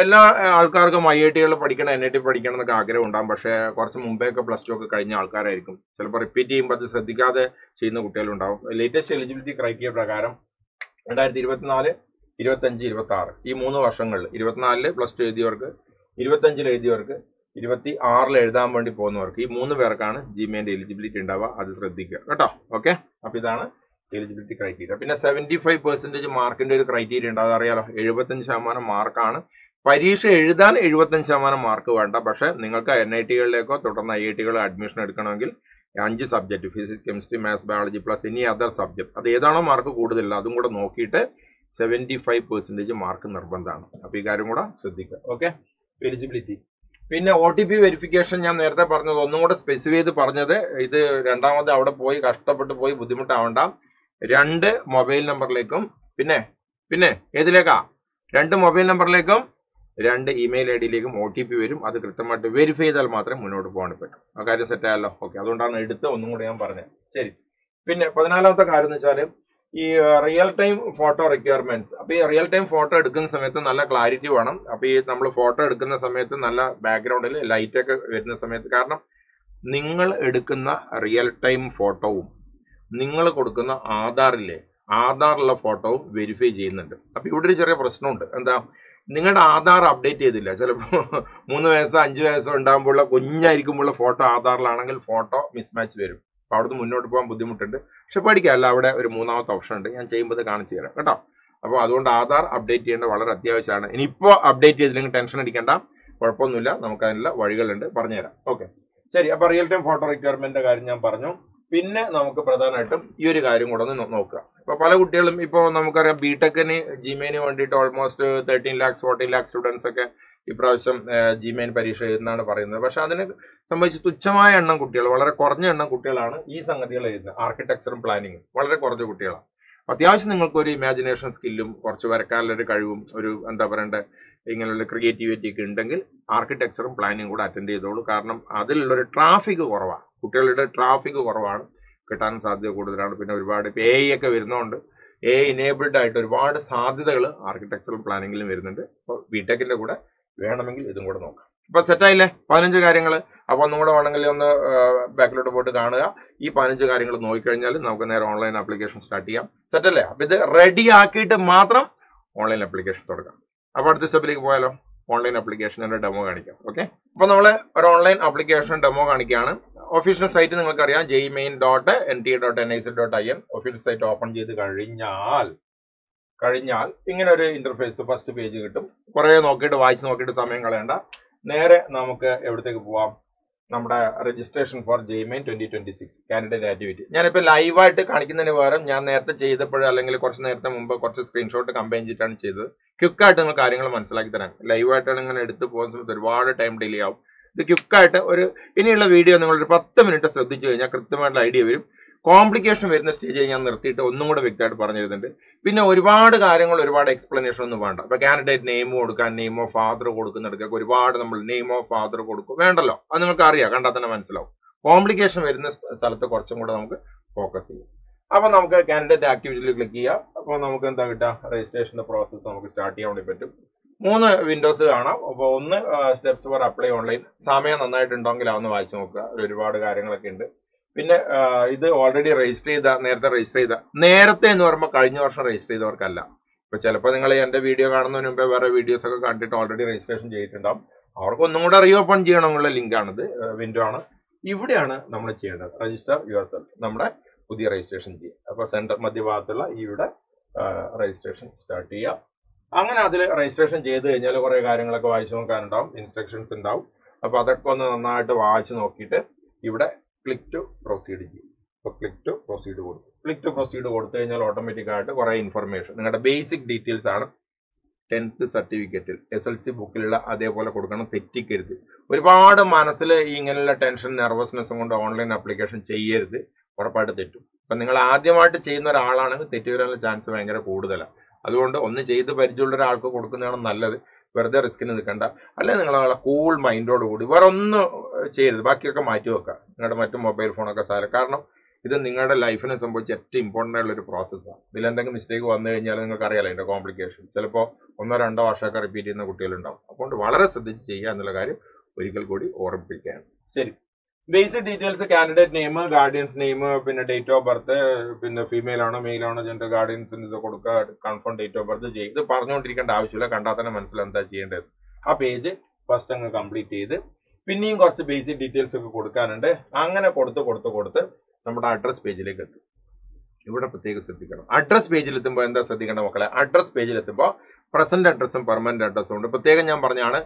എല്ലാ ആൾക്കാർക്കും IIT പഠിക്കണം, NIT പഠിക്കണം എന്നൊക്കെ ആഗ്രഹം ഉണ്ടാകും. പക്ഷേ കുറച്ച് മുമ്പേയൊക്കെ +2 ഒക്കെ കഴിഞ്ഞ ആൾക്കാരായിരിക്കും. ചിലപ്പോൾ റിപ്പീറ്റ് ചെയ്യുമ്പോൾ അത് ശ്രദ്ധിക്കാതെ ചെയ്യുന്ന കുട്ടികളുണ്ടാവും. ലേറ്റസ്റ്റ് എലിജിബിലിറ്റി ക്രൈറ്റീരിയ പ്രകാരം 2024, 25, 26 ഈ 3 വർഷങ്ങളിൽ 24 +2 എഴുതിയവർക്ക്, 25 എഴുതിയവർക്ക്, 26 എഴുതാൻ വേണ്ടി പോകുന്നവർക്ക്, ഈ 3 പേർക്കാണ് GMAന്റെ എലിജിബിലിറ്റി ഉണ്ടാവുക. അത് ശ്രദ്ധിക്കുക കേട്ടോ. ഓക്കെ, അപ്പൊ ഇതാണ് എലിജിബിലിറ്റി ക്രൈറ്റീരിയ. പിന്നെ 75% മാർക്കിന്റെ ഒരു ക്രൈറ്റീരിയ ഉണ്ട്, അതറിയാലോ. 75% മാർക്കാണ്. പരീക്ഷ എഴുതാൻ 75% മാർക്ക് വേണ്ട. പക്ഷെ നിങ്ങൾക്ക് NIT-കളിലേക്കോ തുടർന്ന് IIT-കളിൽ അഡ്മിഷൻ എടുക്കണമെങ്കിൽ 5 subject, physics, chemistry, maths, biology plus any other subject, അത് ഏതാണോ മാർക്ക് കൂടുതൽ അതും കൂടെ നോക്കിയിട്ട് 75% മാർക്ക് നിർബന്ധമാണ്. അപ്പൊ ഈ കാര്യം കൂടെ ശ്രദ്ധിക്കുക. Okay, eligibility. പിന്നെ OTP വെരിഫിക്കേഷൻ ഞാൻ നേരത്തെ പറഞ്ഞത് ഒന്നും കൂടെ സ്പെസിഫൈ ചെയ്ത് പറഞ്ഞത്, ഇത് രണ്ടാമത് അവിടെ പോയി കഷ്ടപ്പെട്ട് പോയി ബുദ്ധിമുട്ടാവണ്ട. 2 മൊബൈൽ നമ്പറിലേക്കും പിന്നെ ഏതിലേക്കാ? 2 മൊബൈൽ നമ്പറിലേക്കും 2 ഇമെയിൽ IDയിലേക്കും OTP വരും. അത് കൃത്യമായിട്ട് വെരിഫൈ ചെയ്താൽ മാത്രമേ മുന്നോട്ട് പോകാൻ പറ്റും. ആ കാര്യം സെറ്റ് ആയല്ലോ. ഓക്കെ, അതുകൊണ്ടാണ് എടുത്ത് ഒന്നും കൂടെ ഞാൻ പറഞ്ഞത്. ശരി, പിന്നെ 14ാമത്തെ കാര്യം എന്ന് വെച്ചാൽ ഈ റിയൽ ടൈം ഫോട്ടോ റിക്വയർമെന്റ്സ്. അപ്പൊ ഈ റിയൽ ടൈം ഫോട്ടോ എടുക്കുന്ന സമയത്ത് നല്ല ക്ലാരിറ്റി വേണം. അപ്പൊ ഈ നമ്മൾ ഫോട്ടോ എടുക്കുന്ന സമയത്ത് നല്ല ബാക്ക്ഗ്രൗണ്ടിൽ ലൈറ്റ് ഒക്കെ വരുന്ന സമയത്ത്, കാരണം നിങ്ങൾ എടുക്കുന്ന റിയൽ ടൈം ഫോട്ടോവും നിങ്ങൾ കൊടുക്കുന്ന ആധാറിലുള്ള ഫോട്ടോവും വെരിഫൈ ചെയ്യുന്നുണ്ട്. അപ്പൊ ഇവിടെ ഒരു ചെറിയ പ്രശ്നമുണ്ട്. എന്താ? നിങ്ങളുടെ ആധാർ അപ്ഡേറ്റ് ചെയ്തില്ല. ചിലപ്പോൾ 3 വയസ്സോ 5 വയസ്സോ ഉണ്ടാകുമ്പോഴുള്ള കുഞ്ഞായിരിക്കുമ്പോഴുള്ള ഫോട്ടോ ആധാറിലാണെങ്കിൽ ഫോട്ടോ മിസ്മാച്ച് വരും. അപ്പൊ അവിടുന്ന് മുന്നോട്ട് പോകാൻ ബുദ്ധിമുട്ടുണ്ട്. പക്ഷെ പേടിക്കാല്ല, അവിടെ ഒരു 3ാമത്തെ ഓപ്ഷൻ ഉണ്ട്, ഞാൻ ചെയ്യുമ്പോൾ കാണിച്ചു തരാം കേട്ടോ. അപ്പോൾ അതുകൊണ്ട് ആധാർ അപ്ഡേറ്റ് ചെയ്യേണ്ടത് വളരെ അത്യാവശ്യമാണ്. ഇനിയിപ്പോൾ അപ്ഡേറ്റ് ചെയ്തില്ലെങ്കിൽ ടെൻഷൻ അടിക്കേണ്ട, കുഴപ്പമൊന്നുമില്ല, നമുക്ക് അതിനുള്ള വഴികളുണ്ട്, പറഞ്ഞുതരാം. ഓക്കെ, ശരി. അപ്പൊ റിയൽ ടൈം ഫോട്ടോ റിക്വയർമെന്റിന്റെ കാര്യം ഞാൻ പറഞ്ഞു. പിന്നെ നമുക്ക് പ്രധാനമായിട്ടും ഈ ഒരു കാര്യം കൂടെ ഒന്ന് നോക്കുക. ഇപ്പൊ പല കുട്ടികളും ഇപ്പോൾ നമുക്കറിയാം BTechന് GMAന് വേണ്ടിയിട്ട് ഓൾമോസ്റ്റ് 13 lakhs 14 lakh സ്റ്റുഡൻസ് ഒക്കെ ഇപ്രാവശ്യം GMAN പരീക്ഷ എഴുതുന്നതാണ് പറയുന്നത്. പക്ഷെ അതിനെ സംബന്ധിച്ച് തുച്ഛമായ എണ്ണം കുട്ടികൾ, വളരെ കുറഞ്ഞ എണ്ണം കുട്ടികളാണ് ഈ സംഗതികൾ എഴുതുന്നത്. ആർക്കിടെക്ചറും പ്ലാനിങ്ങും വളരെ കുറച്ച് കുട്ടികളാണ്. അത്യാവശ്യം നിങ്ങൾക്ക് ഒരു ഇമാജിനേഷൻ സ്കില്ലും കുറച്ച് വരക്കാനുള്ളൊരു കഴിവും ഒരു എന്താ പറയണ്ടേ ഇങ്ങനെയുള്ള ക്രിയേറ്റിവിറ്റി ഒക്കെ ഉണ്ടെങ്കിൽ ആർക്കിടെക്ചറും പ്ലാനിങ്ങും കൂടെ അറ്റൻഡ് ചെയ്തോളൂ. കാരണം അതിലുള്ളൊരു ട്രാഫിക് കുറവാണ്, കുട്ടികളുടെ ട്രാഫിക് കുറവാണ്, കിട്ടാൻ സാധ്യത കൂടുതലാണ്. പിന്നെ ഒരുപാട് AI ഒക്കെ വരുന്നതുകൊണ്ട് AI ഇനേബിൾഡ് ആയിട്ട് ഒരുപാട് സാധ്യതകൾ ആർക്കിടെക്ചറൽ പ്ലാനിങ്ങിലും വരുന്നുണ്ട്. അപ്പോൾ BTechന്റെ കൂടെ വേണമെങ്കിൽ ഇതും കൂടെ നോക്കാം. ഇപ്പൊ സെറ്റായില്ലേ 15 കാര്യങ്ങൾ. അപ്പൊ ഒന്നും കൂടെ വേണമെങ്കിൽ ഒന്ന് ബാക്കിലോട്ട് പോയിട്ട് കാണുക. ഈ 15 കാര്യങ്ങൾ നോക്കിക്കഴിഞ്ഞാൽ നമുക്ക് നേരെ ഓൺലൈൻ ആപ്ലിക്കേഷൻ സ്റ്റാർട്ട് ചെയ്യാം. സെറ്റല്ലേ? അപ്പൊ ഇത് റെഡി ആക്കിയിട്ട് മാത്രം ഓൺലൈൻ ആപ്ലിക്കേഷൻ തുടങ്ങാം. അപ്പൊ അടുത്ത സ്റ്റെപ്പിലേക്ക് പോയാലോ? ഓൺലൈൻ ആപ്ലിക്കേഷൻ്റെ ഡെമോ കാണിക്കാം. ഓക്കെ, അപ്പൊ നമ്മൾ ഒരു ഓൺലൈൻ ആപ്ലിക്കേഷൻ ഡെമോ കാണിക്കുകയാണ്. ഒഫീഷ്യൽ സൈറ്റ് നിങ്ങൾക്കറിയാം, jemain.nta.nic.in. ഒഫീഷ്യൽ സൈറ്റ് ഓപ്പൺ ചെയ്ത് കഴിഞ്ഞാൽ ഇങ്ങനെ ഒരു ഇന്റർഫേസ് ഫസ്റ്റ് പേജ് കിട്ടും. കുറെ നോക്കിയിട്ട് വായിച്ച് നോക്കിയിട്ട് സമയം കളയണ്ട, നേരെ നമുക്ക് എവിടത്തേക്ക് പോവാം? നമ്മുടെ registration four JMAN 2026 candidate activity. ഞാനിപ്പോൾ ലൈവായിട്ട് കാണിക്കുന്നതിന് പകരം ഞാൻ നേരത്തെ ചെയ്തപ്പോഴും അല്ലെങ്കിൽ കുറച്ച് നേരത്തെ മുമ്പ് കുറച്ച് സ്ക്രീൻഷോട്ട് കമ്പൈൻ ചെയ്തിട്ടാണ് ചെയ്തത്. ക്വിക്കായിട്ട് നിങ്ങൾ കാര്യങ്ങൾ മനസ്സിലാക്കി തരാം. ലൈവായിട്ടാണ് ഇങ്ങനെ എടുത്ത് പോകുന്ന സമയത്ത് ഒരുപാട് ടൈം ഡിലേ ആവും. ഇത് ക്വിക്കായിട്ട് ഇനിയുള്ള വീഡിയോ നിങ്ങളൊരു 10 മിനിറ്റ് ശ്രദ്ധിച്ചു കഴിഞ്ഞാൽ കൃത്യമായിട്ടുള്ള ഐഡിയ വരും. കോംപ്ലിക്കേഷൻ വരുന്ന സ്റ്റേജിൽ ഞാൻ നിർത്തിയിട്ട് ഒന്നും കൂടെ വ്യക്തമായിട്ട് പറഞ്ഞു തരുന്നുണ്ട്. പിന്നെ ഒരുപാട് കാര്യങ്ങൾ, ഒരുപാട് എക്സ്പ്ലനേഷൻ ഒന്നും വേണ്ട. ഇപ്പൊ കാൻഡിഡേറ്റ് നെയിം കൊടുക്കാൻ, നെയിം ഓഫ് ഫാദർ കൊടുക്കുന്നിടത്തൊക്കെ ഒരുപാട് നമ്മൾ നെയിം ഓഫ് ഫാദർ കൊടുക്കും, വേണ്ടല്ലോ. അത് നിങ്ങൾക്ക് അറിയാം, കണ്ടാൽ തന്നെ മനസ്സിലാവും. കോംപ്ലിക്കേഷൻ വരുന്ന സ്ഥലത്ത് കുറച്ചും കൂടെ നമുക്ക് ഫോക്കസ് ചെയ്യാം. അപ്പൊ നമുക്ക് കാൻഡിഡേറ്റ് ആക്ടിവിറ്റിയിൽ ക്ലിക്ക് ചെയ്യാം. അപ്പോൾ നമുക്ക് എന്താ കിട്ടുക, രജിസ്ട്രേഷന്റെ പ്രോസസ്സ് നമുക്ക് സ്റ്റാർട്ട് ചെയ്യാൻ വേണ്ടി പറ്റും. 3 വിൻഡോസ് കാണാം. അപ്പോൾ ഒന്ന് സ്റ്റെപ്സ് ഫോർ അപ്ലൈ ഓൺലൈൻ, സമയം നന്നായിട്ടുണ്ടെങ്കിൽ അതൊന്ന് വായിച്ചു നോക്കുക, ഒരുപാട് കാര്യങ്ങളൊക്കെ ഉണ്ട്. പിന്നെ ഇത് ഓൾറെഡി നേരത്തെ എന്ന് പറയുമ്പോൾ കഴിഞ്ഞ വർഷം രജിസ്റ്റർ ചെയ്തവർക്കല്ല. ഇപ്പൊ ചിലപ്പോൾ നിങ്ങൾ എന്റെ വീഡിയോ കാണുന്നതിന് മുമ്പേ വേറെ വീഡിയോസ് ഒക്കെ കണ്ടിട്ട് ഓൾറെഡി രജിസ്ട്രേഷൻ ചെയ്തിട്ടുണ്ടാവും. അവർക്ക് ഒന്നും കൂടെ റീഓപ്പൺ ചെയ്യണമെന്നുള്ള ലിങ്കാണിത്, വിൻഡോ ആണ്. ഇവിടെയാണ് നമ്മൾ ചെയ്യേണ്ടത്, രജിസ്റ്റർ യുവർ സെൽഫ്, നമ്മുടെ പുതിയ രജിസ്ട്രേഷൻ ചെയ്യുക. അപ്പൊ സെന്റർ മധ്യഭാഗത്തുള്ള ഇവിടെ രജിസ്ട്രേഷൻ സ്റ്റാർട്ട് ചെയ്യാം. അങ്ങനെ അതിൽ രജിസ്ട്രേഷൻ ചെയ്ത് കഴിഞ്ഞാൽ കുറെ കാര്യങ്ങളൊക്കെ വായിച്ചു നോക്കാനുണ്ടാവും, ഇൻസ്ട്രക്ഷൻസ് ഉണ്ടാവും. അപ്പൊ അതൊക്കെ ഒന്ന് നന്നായിട്ട് വായിച്ചു നോക്കിയിട്ട് ഇവിടെ ക്ലിക്ക് ടു പ്രൊസീഡ് ചെയ്യും. അപ്പോൾ ക്ലിക്ക് ടു പ്രൊസീഡ് കൊടുത്തു കഴിഞ്ഞാൽ ഓട്ടോമാറ്റിക് ആയിട്ട് കുറെ ഇൻഫർമേഷൻ, നിങ്ങളുടെ ബേസിക് ഡീറ്റെയിൽസ് ആണ്. 10th സർട്ടിഫിക്കറ്റിൽ SLC ബുക്കിലുള്ള അതേപോലെ കൊടുക്കണം, തെറ്റിക്കരുത്. ഒരുപാട് മനസ്സിൽ ഇങ്ങനെയുള്ള ടെൻഷൻ, നെർവസ്നെസ്സും കൊണ്ട് ഓൺലൈൻ ആപ്ലിക്കേഷൻ ചെയ്യരുത്, ഉറപ്പായിട്ട് തെറ്റും. ഇപ്പം നിങ്ങൾ ആദ്യമായിട്ട് ചെയ്യുന്ന ഒരാളാണെങ്കിൽ തെറ്റി വരാനുള്ള ചാൻസ് ഭയങ്കര കൂടുതലാണ്. അതുകൊണ്ട് ഒന്ന് ചെയ്ത് പരിചയമുള്ള ഒരാൾക്ക് കൊടുക്കുന്നതാണ് നല്ലത്. വെറുതെ റിസ്കിന് നിൽക്കണ്ട. അല്ലെങ്കിൽ നിങ്ങൾ കൂൾ മൈൻഡോട് കൂടി വേറെ ഒന്നും ചെയ്യരുത്, ബാക്കിയൊക്കെ മാറ്റി വെക്കുക, നിങ്ങളുടെ മറ്റു മൊബൈൽ ഫോണൊക്കെ സാരം. കാരണം ഇത് നിങ്ങളുടെ ലൈഫിനെ സംബന്ധിച്ച് ഏറ്റവും ഇമ്പോർട്ടൻ്റ് ആയിട്ടുള്ള ഒരു പ്രോസസ്സാണ്. ഇതിലെന്തെങ്കിലും മിസ്റ്റേക്ക് വന്നു കഴിഞ്ഞാൽ നിങ്ങൾക്ക് അറിയാലോ അതിൻ്റെ കോംപ്ലിക്കേഷൻ. ചിലപ്പോൾ 1-2 വർഷമൊക്കെ റിപ്പീറ്റ് ചെയ്യുന്ന കുട്ടികളുണ്ടാവും. അതുകൊണ്ട് വളരെ ശ്രദ്ധിച്ച് ചെയ്യുക എന്നുള്ള കാര്യം ഒരിക്കൽ കൂടി ഓർമ്മിപ്പിക്കുകയാണ്. ശരി, basic details, candidate name, guardians name, പിന്നെ ഡേറ്റ് ഓഫ് ബർത്ത്, പിന്നെ ഫീമെയിൽ ആണോ മെയിൽ ആണോ ജെൻഡർ, ഗാർഡിയൻസിന് ഇത് കൊടുക്കുക, കൺഫേം ഡേറ്റ് ഓഫ് ബർത്ത് ചെയ്യും. ഇത് പറഞ്ഞുകൊണ്ടിരിക്കേണ്ട ആവശ്യമില്ല, കണ്ടാൽ തന്നെ മനസ്സിലാവും എന്താ ചെയ്യേണ്ടത്. ആ പേജ് ഫസ്റ്റ് അങ്ങ് കംപ്ലീറ്റ് ചെയ്ത് പിന്നെയും കുറച്ച് ബേസിക് ഡീറ്റെയിൽസ് ഒക്കെ കൊടുക്കാനുണ്ട്. അങ്ങനെ കൊടുത്ത് നമ്മുടെ അഡ്രസ് പേജിലേക്ക് എത്തും. ഇവിടെ പ്രത്യേകം ശ്രദ്ധിക്കണം. അഡ്രസ് പേജിൽ എത്തുമ്പോൾ എന്താ ശ്രദ്ധിക്കേണ്ട മക്കളെ, അഡ്രസ് പേജിൽ എത്തുമ്പോൾ പ്രസന്റ് അഡ്രസ്സും പെർമനന്റ് അഡ്രസ്സും ഉണ്ട്. പ്രത്യേകം ഞാൻ പറഞ്ഞാണ്,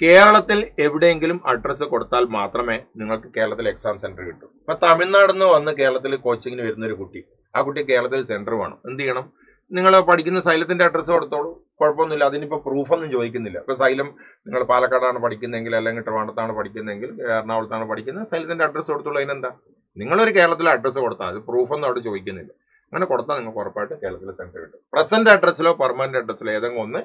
കേരളത്തിൽ എവിടെയെങ്കിലും അഡ്രസ്സ് കൊടുത്താൽ മാത്രമേ നിങ്ങൾക്ക് കേരളത്തിൽ എക്സാം സെന്റർ കിട്ടൂ. ഇപ്പൊ തമിഴ്നാട് നിന്ന് വന്ന് കേരളത്തിൽ കോച്ചിങ്ങിന് വരുന്ന ഒരു കുട്ടി, ആ കുട്ടി കേരളത്തിൽ സെന്റർ വേണം. എന്ത് ചെയ്യണം, നിങ്ങൾ പഠിക്കുന്ന സൈലത്തിന്റെ അഡ്രസ്സ് കൊടുത്തോളൂ, കുഴപ്പമൊന്നുമില്ല. അതിനിപ്പോൾ പ്രൂഫൊന്നും ചോദിക്കുന്നില്ല. ഇപ്പൊ സൈലം നിങ്ങൾ പാലക്കാടാണ് പഠിക്കുന്നതെങ്കിൽ, അല്ലെങ്കിൽ ട്രിവാൻഡ്രത്താണ് പഠിക്കുന്നതെങ്കിൽ, എറണാകുളത്താണ് പഠിക്കുന്നത്, സൈലത്തിന്റെ അഡ്രസ്സ് കൊടുത്തോളൂ. അതിനെന്താ, നിങ്ങളൊരു കേരളത്തിലെ അഡ്രസ്സ് കൊടുത്താൽ അത് പ്രൂഫൊന്നും അവിടെ ചോദിക്കുന്നില്ല. അങ്ങനെ കൊടുത്താൽ നിങ്ങൾക്ക് ഉറപ്പായിട്ട് കേരളത്തിൽ സെന്റർ കിട്ടും. പ്രസന്റ് അഡ്രസ്സിലോ പെർമനന്റ് അഡ്രസ്സിലോ ഏതെങ്കിലും ഒന്ന്.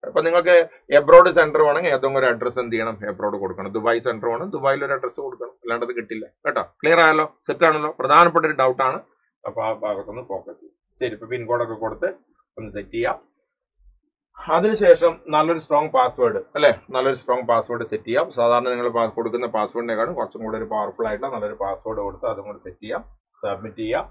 ഇപ്പൊ നിങ്ങൾക്ക് എബ്രോഡ് സെന്റർ വേണമെങ്കിൽ ഏതെങ്കിലും ഒരു അഡ്രസ്സ് എന്ത് ചെയ്യണം, എബ്രോഡ് കൊടുക്കണം. ദുബായ് സെന്റർ വേണം, ദുബായിൽ ഒരു അഡ്രസ്സ് കൊടുക്കണം, അല്ലാണ്ട് അത് കിട്ടില്ല കേട്ടോ. ക്ലിയർ ആയല്ലോ, സെറ്റ് ആണല്ലോ. പ്രധാനപ്പെട്ട ഒരു ഡൗട്ടാണ്, അപ്പൊ ആ ഭാഗത്തൊന്ന് ഫോക്കസ് ചെയ്യും. ശരി, ഇപ്പൊ പിൻകോഡൊക്കെ കൊടുത്ത് ഒന്ന് സെറ്റ് ചെയ്യാം. അതിനുശേഷം നല്ലൊരു സ്ട്രോങ് പാസ്വേഡ് അല്ലെ, നല്ലൊരു സ്ട്രോങ് പാസ്വേഡ് സെറ്റ് ചെയ്യാം. സാധാരണ നിങ്ങൾ കൊടുക്കുന്ന പാസ്വേഡിനെക്കാളും കുറച്ചും കൂടെ ഒരു പവർഫുൾ ആയിട്ടുള്ള നല്ലൊരു പാസ്വേഡ് കൊടുത്ത് അതും കൂടെ സെറ്റ് ചെയ്യാം, സബ്മിറ്റ് ചെയ്യാം.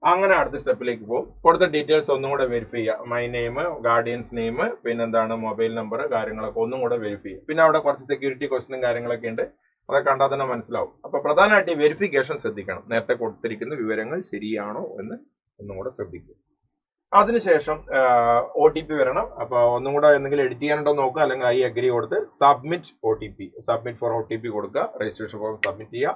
അങ്ങനെ അടുത്ത സ്റ്റെപ്പിലേക്ക് പോകും. കൊടുത്ത ഡീറ്റെയിൽസ് ഒന്നും കൂടെ വെരിഫൈ ചെയ്യാം. മൈ നെയിം, ഗാർഡിയൻസ് നെയിം, പിന്നെന്താണ് മൊബൈൽ നമ്പർ, കാര്യങ്ങളൊക്കെ ഒന്നും കൂടെ വെരിഫൈ ചെയ്യാം. പിന്നെ അവിടെ കുറച്ച് സെക്യൂരിറ്റി ക്വസ്റ്റനും കാര്യങ്ങളൊക്കെ ഉണ്ട്, അതൊക്കെ കണ്ടാൽ തന്നെ മനസ്സിലാവും. അപ്പൊ പ്രധാനമായിട്ട് വെരിഫിക്കേഷൻ ശ്രദ്ധിക്കണം, നേരത്തെ കൊടുത്തിരിക്കുന്ന വിവരങ്ങൾ ശരിയാണോ എന്ന് ഒന്നും കൂടെ ശ്രദ്ധിക്കുക. അതിനുശേഷം OTP വരണം. അപ്പൊ ഒന്നും കൂടെ എന്തെങ്കിലും എഡിറ്റ് ചെയ്യാനുണ്ടോ നോക്കുക, അല്ലെങ്കിൽ ഐ അഗ്രി കൊടുത്ത് സബ്മിറ്റ് ഫോർ OTP കൊടുക്കുക. രജിസ്ട്രേഷൻ ഫോം സബ്മിറ്റ് ചെയ്യുക,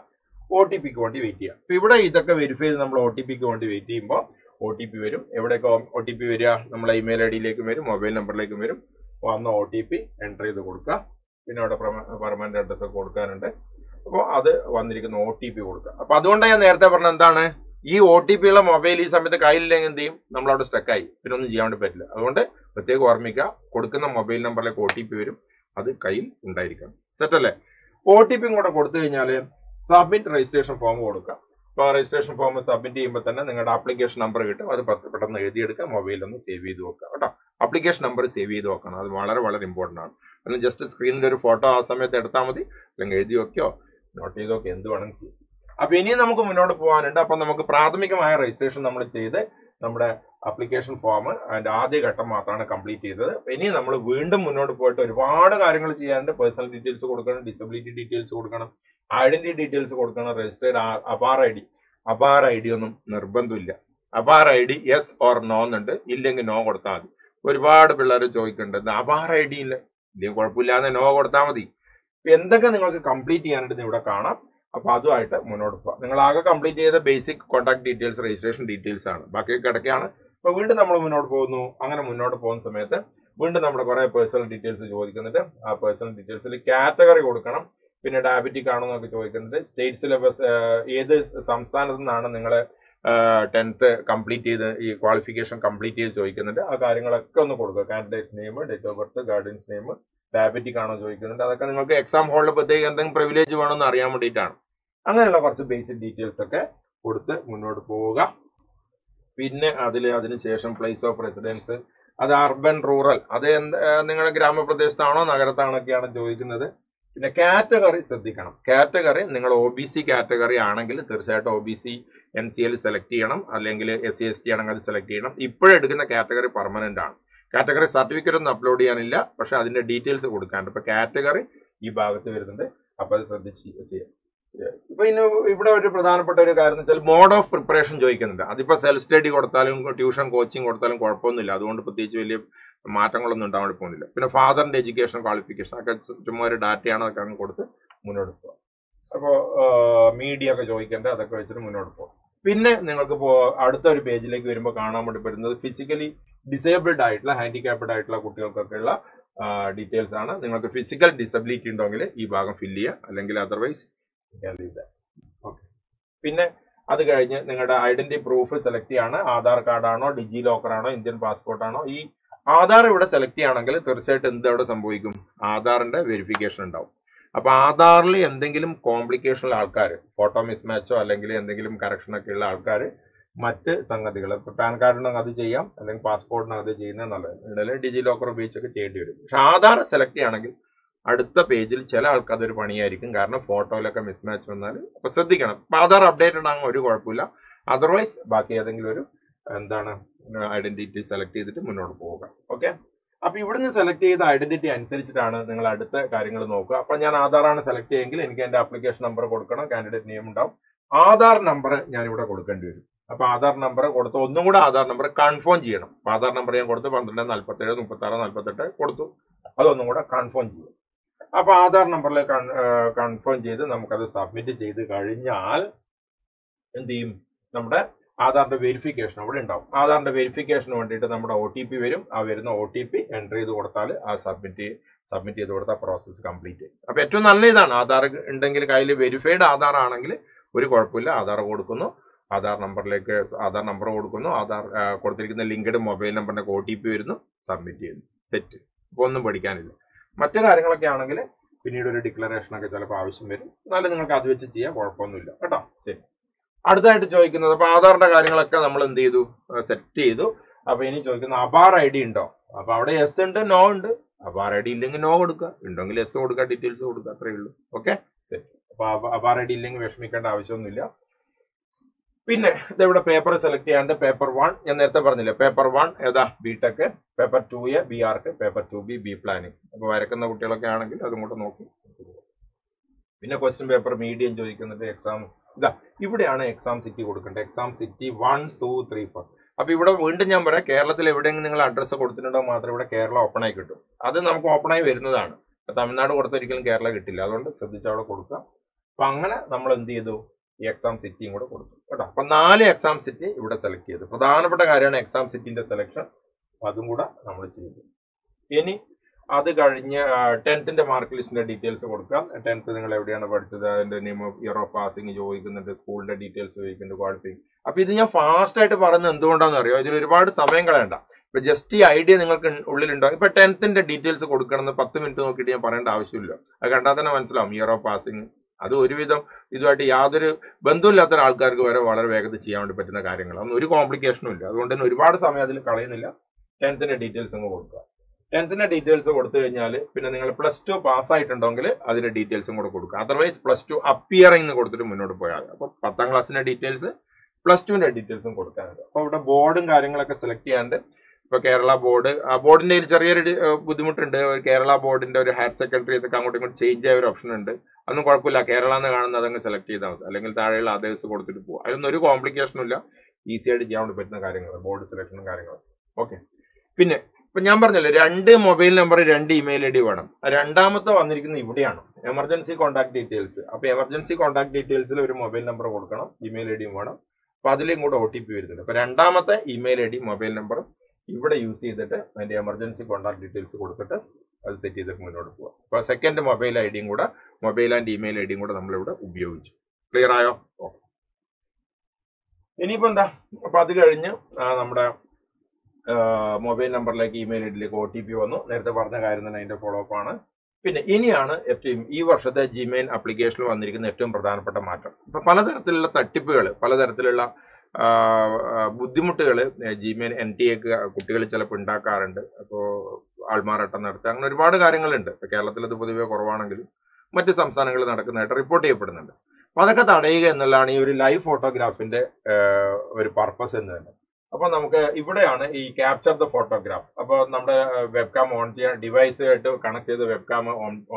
OTPക്ക് വേണ്ടി വെയിറ്റ് ചെയ്യുക. അപ്പൊ ഇവിടെ ഇതൊക്കെ വെരിഫൈ ചെയ്ത് നമ്മൾ OTPക്ക് വേണ്ടി വെയിറ്റ് ചെയ്യുമ്പോൾ OTP വരും. എവിടെയൊക്കെ OTP വരിക, നമ്മളെ ഇമെയിൽ ID-യിലേക്കും വരും, മൊബൈൽ നമ്പറിലേക്കും വരും. വന്ന OTP എൻ്റർ ചെയ്ത് കൊടുക്കുക. പിന്നെ അവിടെ പെർമനന്റ് അഡ്രസ് ഒക്കെ കൊടുക്കാനുണ്ട്. അപ്പോൾ അത് വന്നിരിക്കുന്ന OTP കൊടുക്കുക. അപ്പൊ അതുകൊണ്ട് ഞാൻ നേരത്തെ പറഞ്ഞ എന്താണ്, ഈ OTP ഉള്ള മൊബൈൽ ഈ സമയത്ത് കയ്യിലില്ലെങ്കിൽ എന്ത് ചെയ്യും, നമ്മളവിടെ സ്റ്റക്കായി, പിന്നെ ഒന്നും ചെയ്യാൻ വേണ്ടി പറ്റില്ല. അതുകൊണ്ട് പ്രത്യേകം ഓർമ്മിക്കുക, കൊടുക്കുന്ന മൊബൈൽ നമ്പറിലേക്ക് OTP വരും, അത് കയ്യിൽ ഉണ്ടായിരിക്കണം. സെറ്റ് അല്ലേ? OTP കൂടെ കൊടുത്തു കഴിഞ്ഞാൽ സബ്മിറ്റ് രജിസ്ട്രേഷൻ ഫോം കൊടുക്കുക. അപ്പോൾ രജിസ്ട്രേഷൻ ഫോം സബ്മിറ്റ് ചെയ്യുമ്പോൾ തന്നെ നിങ്ങളുടെ ആപ്ലിക്കേഷൻ നമ്പർ കിട്ടും. അത് പെട്ടെന്ന് എഴുതിയെടുക്കുക, മൊബൈലൊന്ന് സേവ് ചെയ്ത് വെക്കുക കേട്ടോ. ആപ്ലിക്കേഷൻ നമ്പർ സേവ് ചെയ്ത് വെക്കണം, അത് വളരെ വളരെ ഇമ്പോർട്ടൻ്റ് ആണ്. അതിന് ജസ്റ്റ് സ്ക്രീനിൽ ഒരു ഫോട്ടോ ആ സമയത്ത് എടുത്താൽ മതി, അല്ലെങ്കിൽ എഴുതി വെക്കോ നോട്ട് ചെയ്ത് വെക്കോ, എന്ത് വേണമെങ്കിൽ ചെയ്യും. അപ്പൊ ഇനിയും നമുക്ക് മുന്നോട്ട് പോകാനുണ്ട്. അപ്പൊ നമുക്ക് പ്രാഥമികമായ രജിസ്ട്രേഷൻ നമ്മൾ ചെയ്ത് നമ്മുടെ ആപ്ലിക്കേഷൻ ഫോം അതിന്റെ ആദ്യ ഘട്ടം മാത്രമാണ് കംപ്ലീറ്റ് ചെയ്തത്. ഇനി നമ്മൾ വീണ്ടും മുന്നോട്ട് പോയിട്ട് ഒരുപാട് കാര്യങ്ങൾ ചെയ്യാനുണ്ട്. പേഴ്സണൽ ഡീറ്റെയിൽസ് കൊടുക്കണം, ഡിസബിലിറ്റി ഡീറ്റെയിൽസ് കൊടുക്കണം, ഐഡന്റിറ്റി ഡീറ്റെയിൽസ് കൊടുക്കണം, രജിസ്റ്റേർഡ് അപാർ ഐ ഡി ഒന്നും നിർബന്ധമില്ല. APAAR ID yes or no എന്നുണ്ട്, ഇല്ലെങ്കിൽ നോ കൊടുത്താൽ മതി. ഒരുപാട് പിള്ളേർ ചോദിക്കുന്നുണ്ട് അപാർ ID ഇല്ല, ഇല്ലെങ്കിൽ കുഴപ്പമില്ലാതെ നോ കൊടുത്താൽ മതി. എന്തൊക്കെ നിങ്ങൾക്ക് കംപ്ലീറ്റ് ചെയ്യാനായിട്ട് ഇവിടെ കാണാം. അപ്പൊ അതുമായിട്ട് മുന്നോട്ട് പോകാം. നിങ്ങൾ ആകെ കംപ്ലീറ്റ് ചെയ്ത basic contact details, registration details ആണ്, ബാക്കിയൊക്കെ കിടക്കുകയാണ്. അപ്പൊ വീണ്ടും നമ്മൾ മുന്നോട്ട് പോകുന്നു. അങ്ങനെ മുന്നോട്ട് പോകുന്ന സമയത്ത് വീണ്ടും നമ്മുടെ കുറെ പേഴ്സണൽ ഡീറ്റെയിൽസ് ചോദിക്കുന്നുണ്ട്. ആ പേഴ്സണൽ ഡീറ്റെയിൽസിൽ കാറ്റഗറി കൊടുക്കണം. പിന്നെ ഡയബറ്റിക് ആണോ എന്നൊക്കെ ചോദിക്കുന്നുണ്ട്. സ്റ്റേറ്റ് സിലബസ് ഏത് സംസ്ഥാനത്തു നിന്നാണ് നിങ്ങൾ 10th കംപ്ലീറ്റ് ചെയ്ത് ഈ ക്വാളിഫിക്കേഷൻ കംപ്ലീറ്റ് ചെയ്ത് ചോദിക്കുന്നുണ്ട്. ആ കാര്യങ്ങളൊക്കെ ഒന്ന് കൊടുക്കുക. Candidate name, date of birth, guardians name, diabetic ആണോ ചോദിക്കുന്നുണ്ട്. അതൊക്കെ നിങ്ങൾക്ക് എക്സാം ഹോളിൽ പ്രത്യേകം എന്തെങ്കിലും പ്രിവിലേജ് വേണമെന്ന് അറിയാൻ വേണ്ടിയിട്ടാണ്. അങ്ങനെയുള്ള കുറച്ച് ബേസിക് ഡീറ്റെയിൽസ് ഒക്കെ കൊടുത്ത് മുന്നോട്ട് പോവുക. പിന്നെ അതിനുശേഷം പ്ലേസ് ഓഫ് റെസിഡൻസ്, അത് അർബൻ റൂറൽ, അത് നിങ്ങളുടെ ഗ്രാമപ്രദേശത്താണോ നഗരത്താണൊക്കെയാണ് ചോദിക്കുന്നത്. പിന്നെ കാറ്റഗറി ശ്രദ്ധിക്കണം. കാറ്റഗറി നിങ്ങൾ OBC കാറ്റഗറി ആണെങ്കിൽ തീർച്ചയായിട്ടും OBC NCL സെലക്ട് ചെയ്യണം, അല്ലെങ്കിൽ SC/ST ആണെങ്കിൽ അത് സെലക്ട് ചെയ്യണം. ഇപ്പോഴെടുക്കുന്ന കാറ്റഗറി പെർമനന്റ് ആണ്. കാറ്റഗറി സർട്ടിഫിക്കറ്റ് ഒന്നും അപ്ലോഡ് ചെയ്യാനില്ല, പക്ഷെ അതിന്റെ ഡീറ്റെയിൽസ് കൊടുക്കാനുണ്ട്. ഇപ്പൊ കാറ്റഗറി ഈ ഭാഗത്ത് വരുന്നുണ്ട്, അപ്പൊ അത് ശ്രദ്ധിച്ച് ചെയ്യാം. ഇപ്പൊ ഇനി ഇവിടെ ഒരു പ്രധാനപ്പെട്ട ഒരു കാര്യം എന്ന് വെച്ചാൽ മോഡ് ഓഫ് പ്രിപ്പറേഷൻ ചോദിക്കുന്നുണ്ട്. അതിപ്പോ സെൽഫ് സ്റ്റഡി കൊടുത്താലും ട്യൂഷൻ കോച്ചിങ് കൊടുത്താലും കുഴപ്പമൊന്നുമില്ല, അതുകൊണ്ട് പ്രത്യേകിച്ച് വലിയ മാറ്റങ്ങളൊന്നും ഉണ്ടാവാൻ പോകുന്നില്ല. പിന്നെ ഫാദറിന്റെ എഡ്യൂക്കേഷൻ ക്വാളിഫിക്കേഷൻ ഒക്കെ ചുമ്മാ ഒരു ഡാറ്റയാണോ അതൊക്കെ അങ്ങ് കൊടുത്ത് മുന്നോട്ട് പോകാം. അപ്പോൾ മീഡിയ ഒക്കെ ചോദിക്കേണ്ടത് അതൊക്കെ വെച്ചിട്ട് മുന്നോട്ട് പോകാം. പിന്നെ നിങ്ങൾക്ക് അടുത്ത ഒരു പേജിലേക്ക് വരുമ്പോൾ കാണാൻ വേണ്ടി പറ്റുന്നത് ഫിസിക്കലി ഡിസേബിൾഡ് ആയിട്ടുള്ള ഹാൻഡിക്യാപ്ഡ് ആയിട്ടുള്ള കുട്ടികൾക്കൊക്കെ ഉള്ള ഡീറ്റെയിൽസ് ആണ്. നിങ്ങൾക്ക് ഫിസിക്കൽ ഡിസബിലിറ്റി ഉണ്ടെങ്കിൽ ഈ ഭാഗം ഫില്ല് ചെയ്യുക, അല്ലെങ്കിൽ അതർവൈസ് ഓക്കെ. പിന്നെ അത് കഴിഞ്ഞ് നിങ്ങളുടെ ഐഡന്റിറ്റി പ്രൂഫ് സെലക്ട് ചെയ്യാണ്. ആധാർ കാർഡാണോ, ഡിജി ലോക്കർ ആണോ, ഇന്ത്യൻ പാസ്പോർട്ട് ആണോ. ഈ ആധാർ ഇവിടെ സെലക്ട് ചെയ്യുകയാണെങ്കിൽ തീർച്ചയായിട്ടും എന്ത് അവിടെ സംഭവിക്കും, ആധാറിന്റെ വെരിഫിക്കേഷൻ ഉണ്ടാവും. അപ്പൊ ആധാറിൽ എന്തെങ്കിലും കോംപ്ലിക്കേഷനുള്ള ആൾക്കാർ, ഫോട്ടോ മിസ്മാച്ചോ അല്ലെങ്കിൽ എന്തെങ്കിലും കറക്ഷനൊക്കെ ഉള്ള ആൾക്കാർ മറ്റ് സംഗതികൾ, ഇപ്പൊ പാൻ കാർഡിനൊക്കെ അത് ചെയ്യാം, അല്ലെങ്കിൽ പാസ്പോർട്ടിനൊക്കെ അത് ചെയ്യുന്നത് നല്ലത്, അല്ലെങ്കിൽ ഡിജി ലോക്കർ ഉപയോഗിച്ചൊക്കെ ചെയ്യേണ്ടി വരും. പക്ഷെ ആധാർ സെലക്ട് ചെയ്യുകയാണെങ്കിൽ അടുത്ത പേജിൽ ചില ആൾക്ക് അതൊരു പണിയായിരിക്കും, കാരണം ഫോട്ടോയിലൊക്കെ മിസ്മാച്ച് വന്നാൽ അപ്പൊ ശ്രദ്ധിക്കണം. അപ്പൊ ആധാർ അപ്ഡേറ്റഡ് ആകുമ്പോൾ ഒരു കുഴപ്പമില്ല. അതർവൈസ് ബാക്കി ഏതെങ്കിലും ഒരു ഐഡന്റിറ്റി സെലക്ട് ചെയ്തിട്ട് മുന്നോട്ട് പോവുക. ഓക്കെ. അപ്പൊ ഇവിടുന്ന് സെലക്ട് ചെയ്ത ഐഡന്റിറ്റി അനുസരിച്ചിട്ടാണ് നിങ്ങൾ അടുത്ത കാര്യങ്ങൾ നോക്കുക. അപ്പൊ ഞാൻ ആധാറാണ് സെലക്ട് ചെയ്യുമെങ്കിൽ എനിക്ക് എന്റെ ആപ്ലിക്കേഷൻ നമ്പർ കൊടുക്കണം, കാൻഡിഡേറ്റ് നെയിം ഉണ്ടാവും, ആധാർ നമ്പർ ഞാൻ ഇവിടെ കൊടുക്കേണ്ടി വരും. അപ്പൊ ആധാർ നമ്പർ കൊടുത്ത് ഒന്നും കൂടെ ആധാർ നമ്പർ കൺഫേം ചെയ്യണം. ആധാർ നമ്പർ ഞാൻ കൊടുത്ത് 12, 47, 36, 48 കൊടുത്തു, അതൊന്നും കൂടെ കൺഫേം ചെയ്യും. അപ്പൊ ആധാർ നമ്പറിലേക്ക് കൺഫേം ചെയ്ത് നമുക്കത് സബ്മിറ്റ് ചെയ്ത് കഴിഞ്ഞാൽ എന്ത് ചെയ്യും, നമ്മുടെ ആധാറിന്റെ വെരിഫിക്കേഷൻ അവിടെ ഉണ്ടാവും. ആധാറിന്റെ വെരിഫിക്കേഷന് വേണ്ടിയിട്ട് നമ്മുടെ OTP വരും. ആ വരുന്ന OTP എൻ്റർ ചെയ്ത് കൊടുത്താൽ ആ സബ്മിറ്റ് ചെയ്ത് കൊടുത്താൽ പ്രോസസ്സ് കംപ്ലീറ്റ് ചെയ്യും. അപ്പൊ ഏറ്റവും നല്ല ഇതാണ്, ആധാർ ഉണ്ടെങ്കിൽ കയ്യിൽ വെരിഫൈഡ് ആധാർ ആണെങ്കിൽ ഒരു കുഴപ്പമില്ല. ആധാർ കൊടുക്കുന്നു, ആധാർ നമ്പറിലേക്ക് ആധാർ നമ്പർ കൊടുക്കുന്നു, ആധാർ കൊടുത്തിരിക്കുന്ന ലിങ്ക്ഡ് മൊബൈൽ നമ്പറിന്റെ OTP വരുന്നു, സബ്മിറ്റ് ചെയ്യുന്നു, സെറ്റ്. അപ്പൊ ഒന്നും പഠിക്കാനില്ല. മറ്റു കാര്യങ്ങളൊക്കെ ആണെങ്കിൽ പിന്നീട് ഒരു ഡിക്ലറേഷൻ ഒക്കെ ചിലപ്പോൾ ആവശ്യം വരും, എന്നാലും നിങ്ങൾക്ക് അത് വെച്ച് ചെയ്യാൻ കുഴപ്പമൊന്നുമില്ല കേട്ടോ. ശരി. അടുത്തായിട്ട് ചോദിക്കുന്നത്, അപ്പൊ ആധാറിന്റെ കാര്യങ്ങളൊക്കെ നമ്മൾ എന്ത് ചെയ്തു, സെറ്റ് ചെയ്തു. അപ്പൊ ഇനി ചോദിക്കുന്ന അബാർ ID ഉണ്ടോ. അപ്പൊ അവിടെ യെസ് ഉണ്ട്, നോ ഉണ്ട്. അബാർ ID ഇല്ലെങ്കിൽ നോ കൊടുക്കുക, ഉണ്ടെങ്കിൽ യെസ് കൊടുക്കുക, ഡീറ്റെയിൽസ് കൊടുക്കുക, അത്രയേ ഉള്ളൂ. Okay, set. അപ്പൊ അബാർ ID ഇല്ലെങ്കിൽ വിഷമിക്കേണ്ട ആവശ്യമൊന്നുമില്ല. പിന്നെ ഇതിവിടെ പേപ്പർ സെലക്ട് ചെയ്യാണ്ട് പേപ്പർ 1 ഞാൻ നേരത്തെ പറഞ്ഞില്ലേ, പേപ്പർ 1 ഏതാ, B Tech, paper 2A BArch, paper 2B B planning. അപ്പൊ വരക്കുന്ന കുട്ടികളൊക്കെ ആണെങ്കിൽ അതും കൂടെ നോക്കി. പിന്നെ ക്വസ്റ്റ്യൻ പേപ്പർ മീഡിയം ചോദിക്കുന്നുണ്ട്. എക്സാം ഇവിടെയാണ് എക്സാം സിറ്റി കൊടുക്കേണ്ടത്. Exam city 1, 2, 3, 4. അപ്പൊ ഇവിടെ വീണ്ടും ഞാൻ പറയാം, കേരളത്തിൽ എവിടെയെങ്കിലും നിങ്ങൾ അഡ്രസ്സ് കൊടുത്തിട്ടുണ്ടോ മാത്രമേ ഇവിടെ കേരള ഓപ്പൺ ആയി കിട്ടും. അത് നമുക്ക് ഓപ്പൺ ആയി വരുന്നതാണ്. തമിഴ്നാട് കൊടുത്തൊരിക്കലും കേരള കിട്ടില്ല, അതുകൊണ്ട് ശ്രദ്ധിച്ച് അവിടെ കൊടുക്കുക. അപ്പൊ അങ്ങനെ നമ്മൾ എന്ത് ചെയ്തു, ഈ എക്സാം സിറ്റിയും കൂടെ കൊടുത്തു കേട്ടോ. അപ്പൊ 4 എക്സാം സിറ്റി ഇവിടെ സെലക്ട് ചെയ്തു. പ്രധാനപ്പെട്ട കാര്യമാണ് എക്സാം സിറ്റിന്റെ സെലക്ഷൻ, അതും കൂടെ നമ്മൾ ചെയ്തു. ഇനി അത് കഴിഞ്ഞ് 10th മാർക്ക് ലിസ്റ്റിന്റെ ഡീറ്റെയിൽസ് കൊടുക്കാം. 10th നിങ്ങൾ എവിടെയാണ് പഠിച്ചത്, അതിന്റെ name of year of passing ചോദിക്കുന്നുണ്ട്, സ്കൂളിന്റെ ഡീറ്റെയിൽസ് ചോദിക്കുന്നുണ്ട്, ക്വാളിഫിക്കേഷൻ. അപ്പൊ ഇത് ഞാൻ ഫാസ്റ്റ് ആയിട്ട് പറയുന്നത് എന്തുകൊണ്ടാണെന്ന് അറിയോ, ഇതിൽ ഒരുപാട് സമയം കളയണ്ട. ഇപ്പൊ ജസ്റ്റ് ഈ ഐഡിയ നിങ്ങൾക്ക് ഉള്ളിലുണ്ടോ. ഇപ്പൊ 10th ഡീറ്റെയിൽസ് കൊടുക്കണമെന്ന് 10 മിനിറ്റ് നോക്കിയിട്ട് ഞാൻ പറയേണ്ട ആവശ്യമില്ല, അത് കണ്ടാൽ തന്നെ മനസ്സിലാവും. ഇയർ ഓഫ് പാസിംഗ് അത് ഒരുവിധം ഇതുമായിട്ട് യാതൊരു ബന്ധമില്ലാത്ത ആൾക്കാർക്ക് വരെ വളരെ വേഗത്തിൽ ചെയ്യാൻ വേണ്ടി പറ്റുന്ന കാര്യങ്ങൾ, ഒന്നും ഒരു കോംപ്ലിക്കേഷനും ഇല്ല. അതുകൊണ്ട് തന്നെ ഒരുപാട് സമയം അതിൽ കളയുന്നില്ല. 10th ഡീറ്റെയിൽസ് അങ്ങ് കൊടുക്കുക. 10th ഡീറ്റെയിൽസ് കൊടുത്തു കഴിഞ്ഞാൽ പിന്നെ നിങ്ങൾ +2 പാസ്സായിട്ടുണ്ടെങ്കിൽ അതിന്റെ ഡീറ്റെയിൽസും കൂടെ കൊടുക്കുക. അതർവൈസ് +2 അപ്പിയറിംഗ് കൊടുത്തിട്ട് മുന്നോട്ട് പോയാൽ മതി. അപ്പൊ 10th ക്ലാസ്സിന്റെ ഡീറ്റെയിൽസ് +2ന്റെ ഡീറ്റെയിൽസും കൊടുക്കാനുണ്ട്. അപ്പൊ ഇവിടെ ബോർഡും കാര്യങ്ങളൊക്കെ സെലക്ട് ചെയ്യാണ്ട്, ഇപ്പൊ കേരള ബോർഡ്, ആ ബോർഡിന്റെ ചെറിയൊരു ബുദ്ധിമുട്ടുണ്ട്. കേരള ബോർഡിന്റെ ഒരു ഹയർ സെക്കൻഡറി ഇതൊക്കെ അങ്ങോട്ടും ഇങ്ങോട്ട് ചേഞ്ച് ആയ ഒരു ഓപ്ഷൻ ഉണ്ട്. അതൊന്നും കുഴപ്പമില്ല, കേരള എന്ന് കാണുന്നത് അതങ്ങ് സെലക്ട് ചെയ്താൽ മതി, അല്ലെങ്കിൽ താഴെയുള്ള അതേഴ്സ് കൊടുത്തിട്ട് പോകും. അതിനൊന്നും ഒരു കോംപ്ലിക്കേഷനും ഇല്ല, ഈസി ആയിട്ട് ചെയ്യാൻ വേണ്ടി പറ്റുന്ന കാര്യങ്ങൾ, ബോർഡ് സെലക്ഷനും കാര്യങ്ങളും. ഓക്കെ. പിന്നെ ഇപ്പൊ ഞാൻ പറഞ്ഞല്ലോ 2 മൊബൈൽ നമ്പർ 2 ഇമെയിൽ ID വേണം. രണ്ടാമത്തെ വന്നിരിക്കുന്നത് ഇവിടെയാണ്, എമർജൻസി കോൺടാക്ട് ഡീറ്റെയിൽസ്. അപ്പൊ എമർജൻസി കോൺടാക്ട് ഡീറ്റെയിൽസിൽ ഒരു മൊബൈൽ നമ്പർ കൊടുക്കണം, ഇമെയിൽ ID വേണം. അപ്പൊ അതിലും കൂടെ OTP വരുന്നുണ്ട്. അപ്പൊ രണ്ടാമത്തെ ഇമെയിൽ ID മൊബൈൽ നമ്പറും ഇവിടെ യൂസ് ചെയ്തിട്ട് അതിന്റെ എമർജൻസി കോൺടാക്ട് ഡീറ്റെയിൽസ് കൊടുത്തിട്ട് അത് സെറ്റ് ചെയ്തിട്ട് മുന്നോട്ട് പോകാം. അപ്പൊ സെക്കൻഡ് മൊബൈൽ ID കൂടെ മൊബൈൽ ആൻഡ് ഇമെയിൽ ഐ ഡിയും കൂടെ നമ്മളിവിടെ ഉപയോഗിച്ചു. ക്ലിയർ ആയോ? ഇനിയിപ്പോൾ എന്താ, അപ്പൊ അത് കഴിഞ്ഞ് നമ്മുടെ മൊബൈൽ നമ്പറിലേക്ക് ഇമെയിൽ ഐ ഡിയിലേക്ക് OTP വന്നു. നേരത്തെ പറഞ്ഞ കാര്യം തന്നെ അതിന്റെ ഫോളോ അപ്പ് ആണ്. പിന്നെ ഇനിയാണ് ഈ വർഷത്തെ ജിമെയിൽ ആപ്ലിക്കേഷനിൽ വന്നിരിക്കുന്ന ഏറ്റവും പ്രധാനപ്പെട്ട മാറ്റം. ഇപ്പൊ പലതരത്തിലുള്ള തട്ടിപ്പുകൾ, പലതരത്തിലുള്ള ബുദ്ധിമുട്ടുകൾ ജിമെയിൽ NTA കുട്ടികൾ ചിലപ്പോൾ ഉണ്ടാക്കാറുണ്ട്. അപ്പോൾ ആൾമാറാട്ടം നടത്തുക, അങ്ങനെ ഒരുപാട് കാര്യങ്ങളുണ്ട്. ഇപ്പൊ കേരളത്തിൽ ഇത് പൊതുവെ കുറവാണെങ്കിലും മറ്റ് സംസ്ഥാനങ്ങളിൽ നടക്കുന്നതായിട്ട് റിപ്പോർട്ട് ചെയ്യപ്പെടുന്നുണ്ട്. അപ്പൊ അതൊക്കെ തടയുക എന്നുള്ളതാണ് ഈ ഒരു ലൈവ് ഫോട്ടോഗ്രാഫിന്റെ ഒരു പർപ്പസ് എന്ന് തന്നെ. അപ്പൊ നമുക്ക് ഇവിടെയാണ് ഈ ക്യാപ്ചർ ദ ഫോട്ടോഗ്രാഫ്. അപ്പൊ നമ്മുടെ വെബ്കാം ഓൺ ചെയ്യുക, ഡിവൈസുമായിട്ട് കണക്ട് ചെയ്ത് വെബ്കാം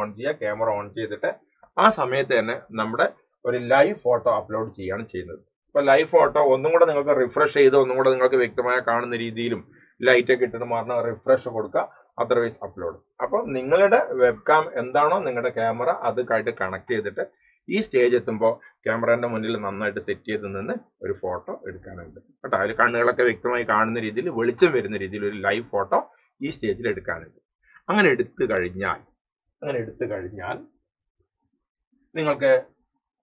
ഓൺ ചെയ്യുക, ക്യാമറ ഓൺ ചെയ്തിട്ട് ആ സമയത്ത് തന്നെ നമ്മുടെ ഒരു ലൈവ് ഫോട്ടോ അപ്ലോഡ് ചെയ്യുകയാണ് ചെയ്യുന്നത്. അപ്പൊ ലൈവ് ഫോട്ടോ ഒന്നും കൂടെ നിങ്ങൾക്ക് റിഫ്രഷ് ചെയ്ത് ഒന്നും കൂടെ നിങ്ങൾക്ക് വ്യക്തമായി കാണുന്ന രീതിയിലും ലൈറ്റ് ഒക്കെ ഇട്ടിട്ട് മാറുന്ന റിഫ്രഷ് കൊടുക്കുക, അതർവൈസ് അപ്ലോഡ്. അപ്പൊ നിങ്ങളുടെ വെബ്കാം എന്താണോ നിങ്ങളുടെ ക്യാമറ അതുമായിട്ട് കണക്ട് ചെയ്തിട്ട് ഈ സ്റ്റേജ് എത്തുമ്പോൾ ക്യാമറയുടെ മുന്നിൽ നന്നായിട്ട് സെറ്റ് ചെയ്ത് നിന്ന് ഒരു ഫോട്ടോ എടുക്കാനുണ്ട് കേട്ടോ. അതിൽ കണ്ണുകളൊക്കെ വ്യക്തമായി കാണുന്ന രീതിയിൽ, വെളിച്ചം വരുന്ന രീതിയിൽ ഒരു ലൈവ് ഫോട്ടോ ഈ സ്റ്റേജിൽ എടുക്കാനുണ്ട്. അങ്ങനെ എടുത്തു കഴിഞ്ഞാൽ നിങ്ങൾക്ക്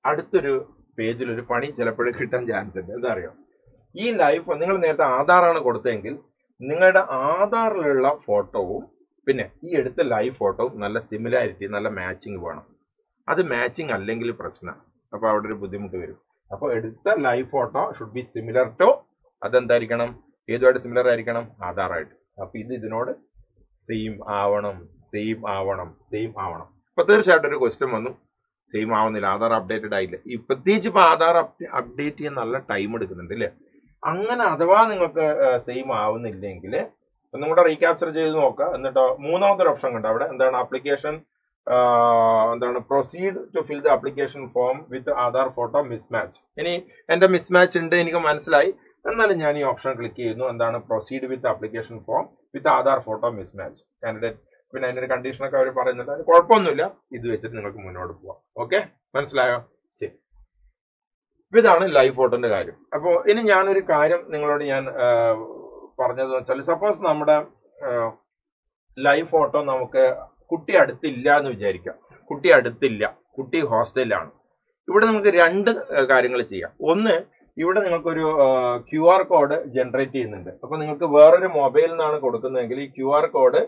അടുത്തൊരു പേജിൽ ഒരു പണി ചിലപ്പോഴും കിട്ടാൻ ചാൻസ് ഉണ്ട്. എന്താ അറിയോ, ഈ ലൈവ് നിങ്ങൾ നേരത്തെ ആധാറാണ് കൊടുത്തതെങ്കിൽ നിങ്ങളുടെ ആധാറിലുള്ള ഫോട്ടോവും പിന്നെ ഈ എടുത്ത ലൈവ് ഫോട്ടോവും നല്ല സിമിലാരിറ്റി, നല്ല മാച്ചിങ് വേണം. അത് മാച്ചിങ് അല്ലെങ്കിൽ പ്രശ്നമാണ്. അപ്പോൾ അവിടെ ഒരു ബുദ്ധിമുട്ട് വരും. അപ്പോൾ എടുത്ത live photo should be similar to, അതെന്തായിരിക്കണം, ഏതുമായിട്ട് സിമിലർ ആയിരിക്കണം, ആധാറായിട്ട്. അപ്പൊ ഇതിനോട് സെയിം ആവണം. അപ്പൊ തീർച്ചയായിട്ടും ഒരു ക്വസ്റ്റ്യൻ വന്നു, സെയിം ആവുന്നില്ല, ആധാർ അപ്ഡേറ്റഡ് ആയില്ല. ഈ പ്രത്യേകിച്ച് ഇപ്പൊ ആധാർ അപ്ഡേറ്റ് ചെയ്യാൻ നല്ല ടൈം എടുക്കുന്നുണ്ട് അല്ലേ. അങ്ങനെ അഥവാ നിങ്ങൾക്ക് സെയിം ആവുന്നില്ലെങ്കിൽ ഒന്നും കൂടെ റീക്യാപ്ചർ ചെയ്ത് നോക്കുക. എന്നിട്ടോ മൂന്നാമത്തെ ഒരു ഓപ്ഷൻ കണ്ടോ അവിടെ, എന്താണ് application, proceed to fill the application form with Aadhaar photo mismatch. ഇനി എന്റെ മിസ്മാച്ച് ഉണ്ട് എനിക്ക് മനസ്സിലായി, എന്നാലും ഞാൻ ഈ ഓപ്ഷൻ ക്ലിക്ക് ചെയ്യുന്നു. എന്താണ്, proceed with application form with Aadhaar photo mismatch candidate. പിന്നെ അതിന്റെ കണ്ടീഷനൊക്കെ അവർ പറയുന്നുണ്ട്, അത് കുഴപ്പമൊന്നുമില്ല, ഇത് വെച്ചിട്ട് നിങ്ങൾക്ക് മുന്നോട്ട് പോവാം. ഓക്കെ, മനസ്സിലായോ? ശരി. ഇതാണ് ലൈവ് ഫോട്ടോന്റെ കാര്യം. അപ്പോൾ ഇനി ഞാനൊരു കാര്യം നിങ്ങളോട് ഞാൻ പറഞ്ഞതെന്ന് വെച്ചാൽ, സപ്പോസ് നമ്മുടെ ലൈവ് ഫോട്ടോ നമുക്ക് കുട്ടി അടുത്തില്ല എന്ന് വിചാരിക്കാം. കുട്ടി ഹോസ്റ്റലിലാണ്. ഇവിടെ നമുക്ക് രണ്ട് കാര്യങ്ങൾ ചെയ്യാം. ഒന്ന്, ഇവിടെ നിങ്ങൾക്കൊരു QR കോഡ് ജനറേറ്റ് ചെയ്യുന്നുണ്ട്. അപ്പൊ നിങ്ങൾക്ക് വേറൊരു മൊബൈലിൽ നിന്നാണ് കൊടുക്കുന്നതെങ്കിൽ ഈ QR കോഡ്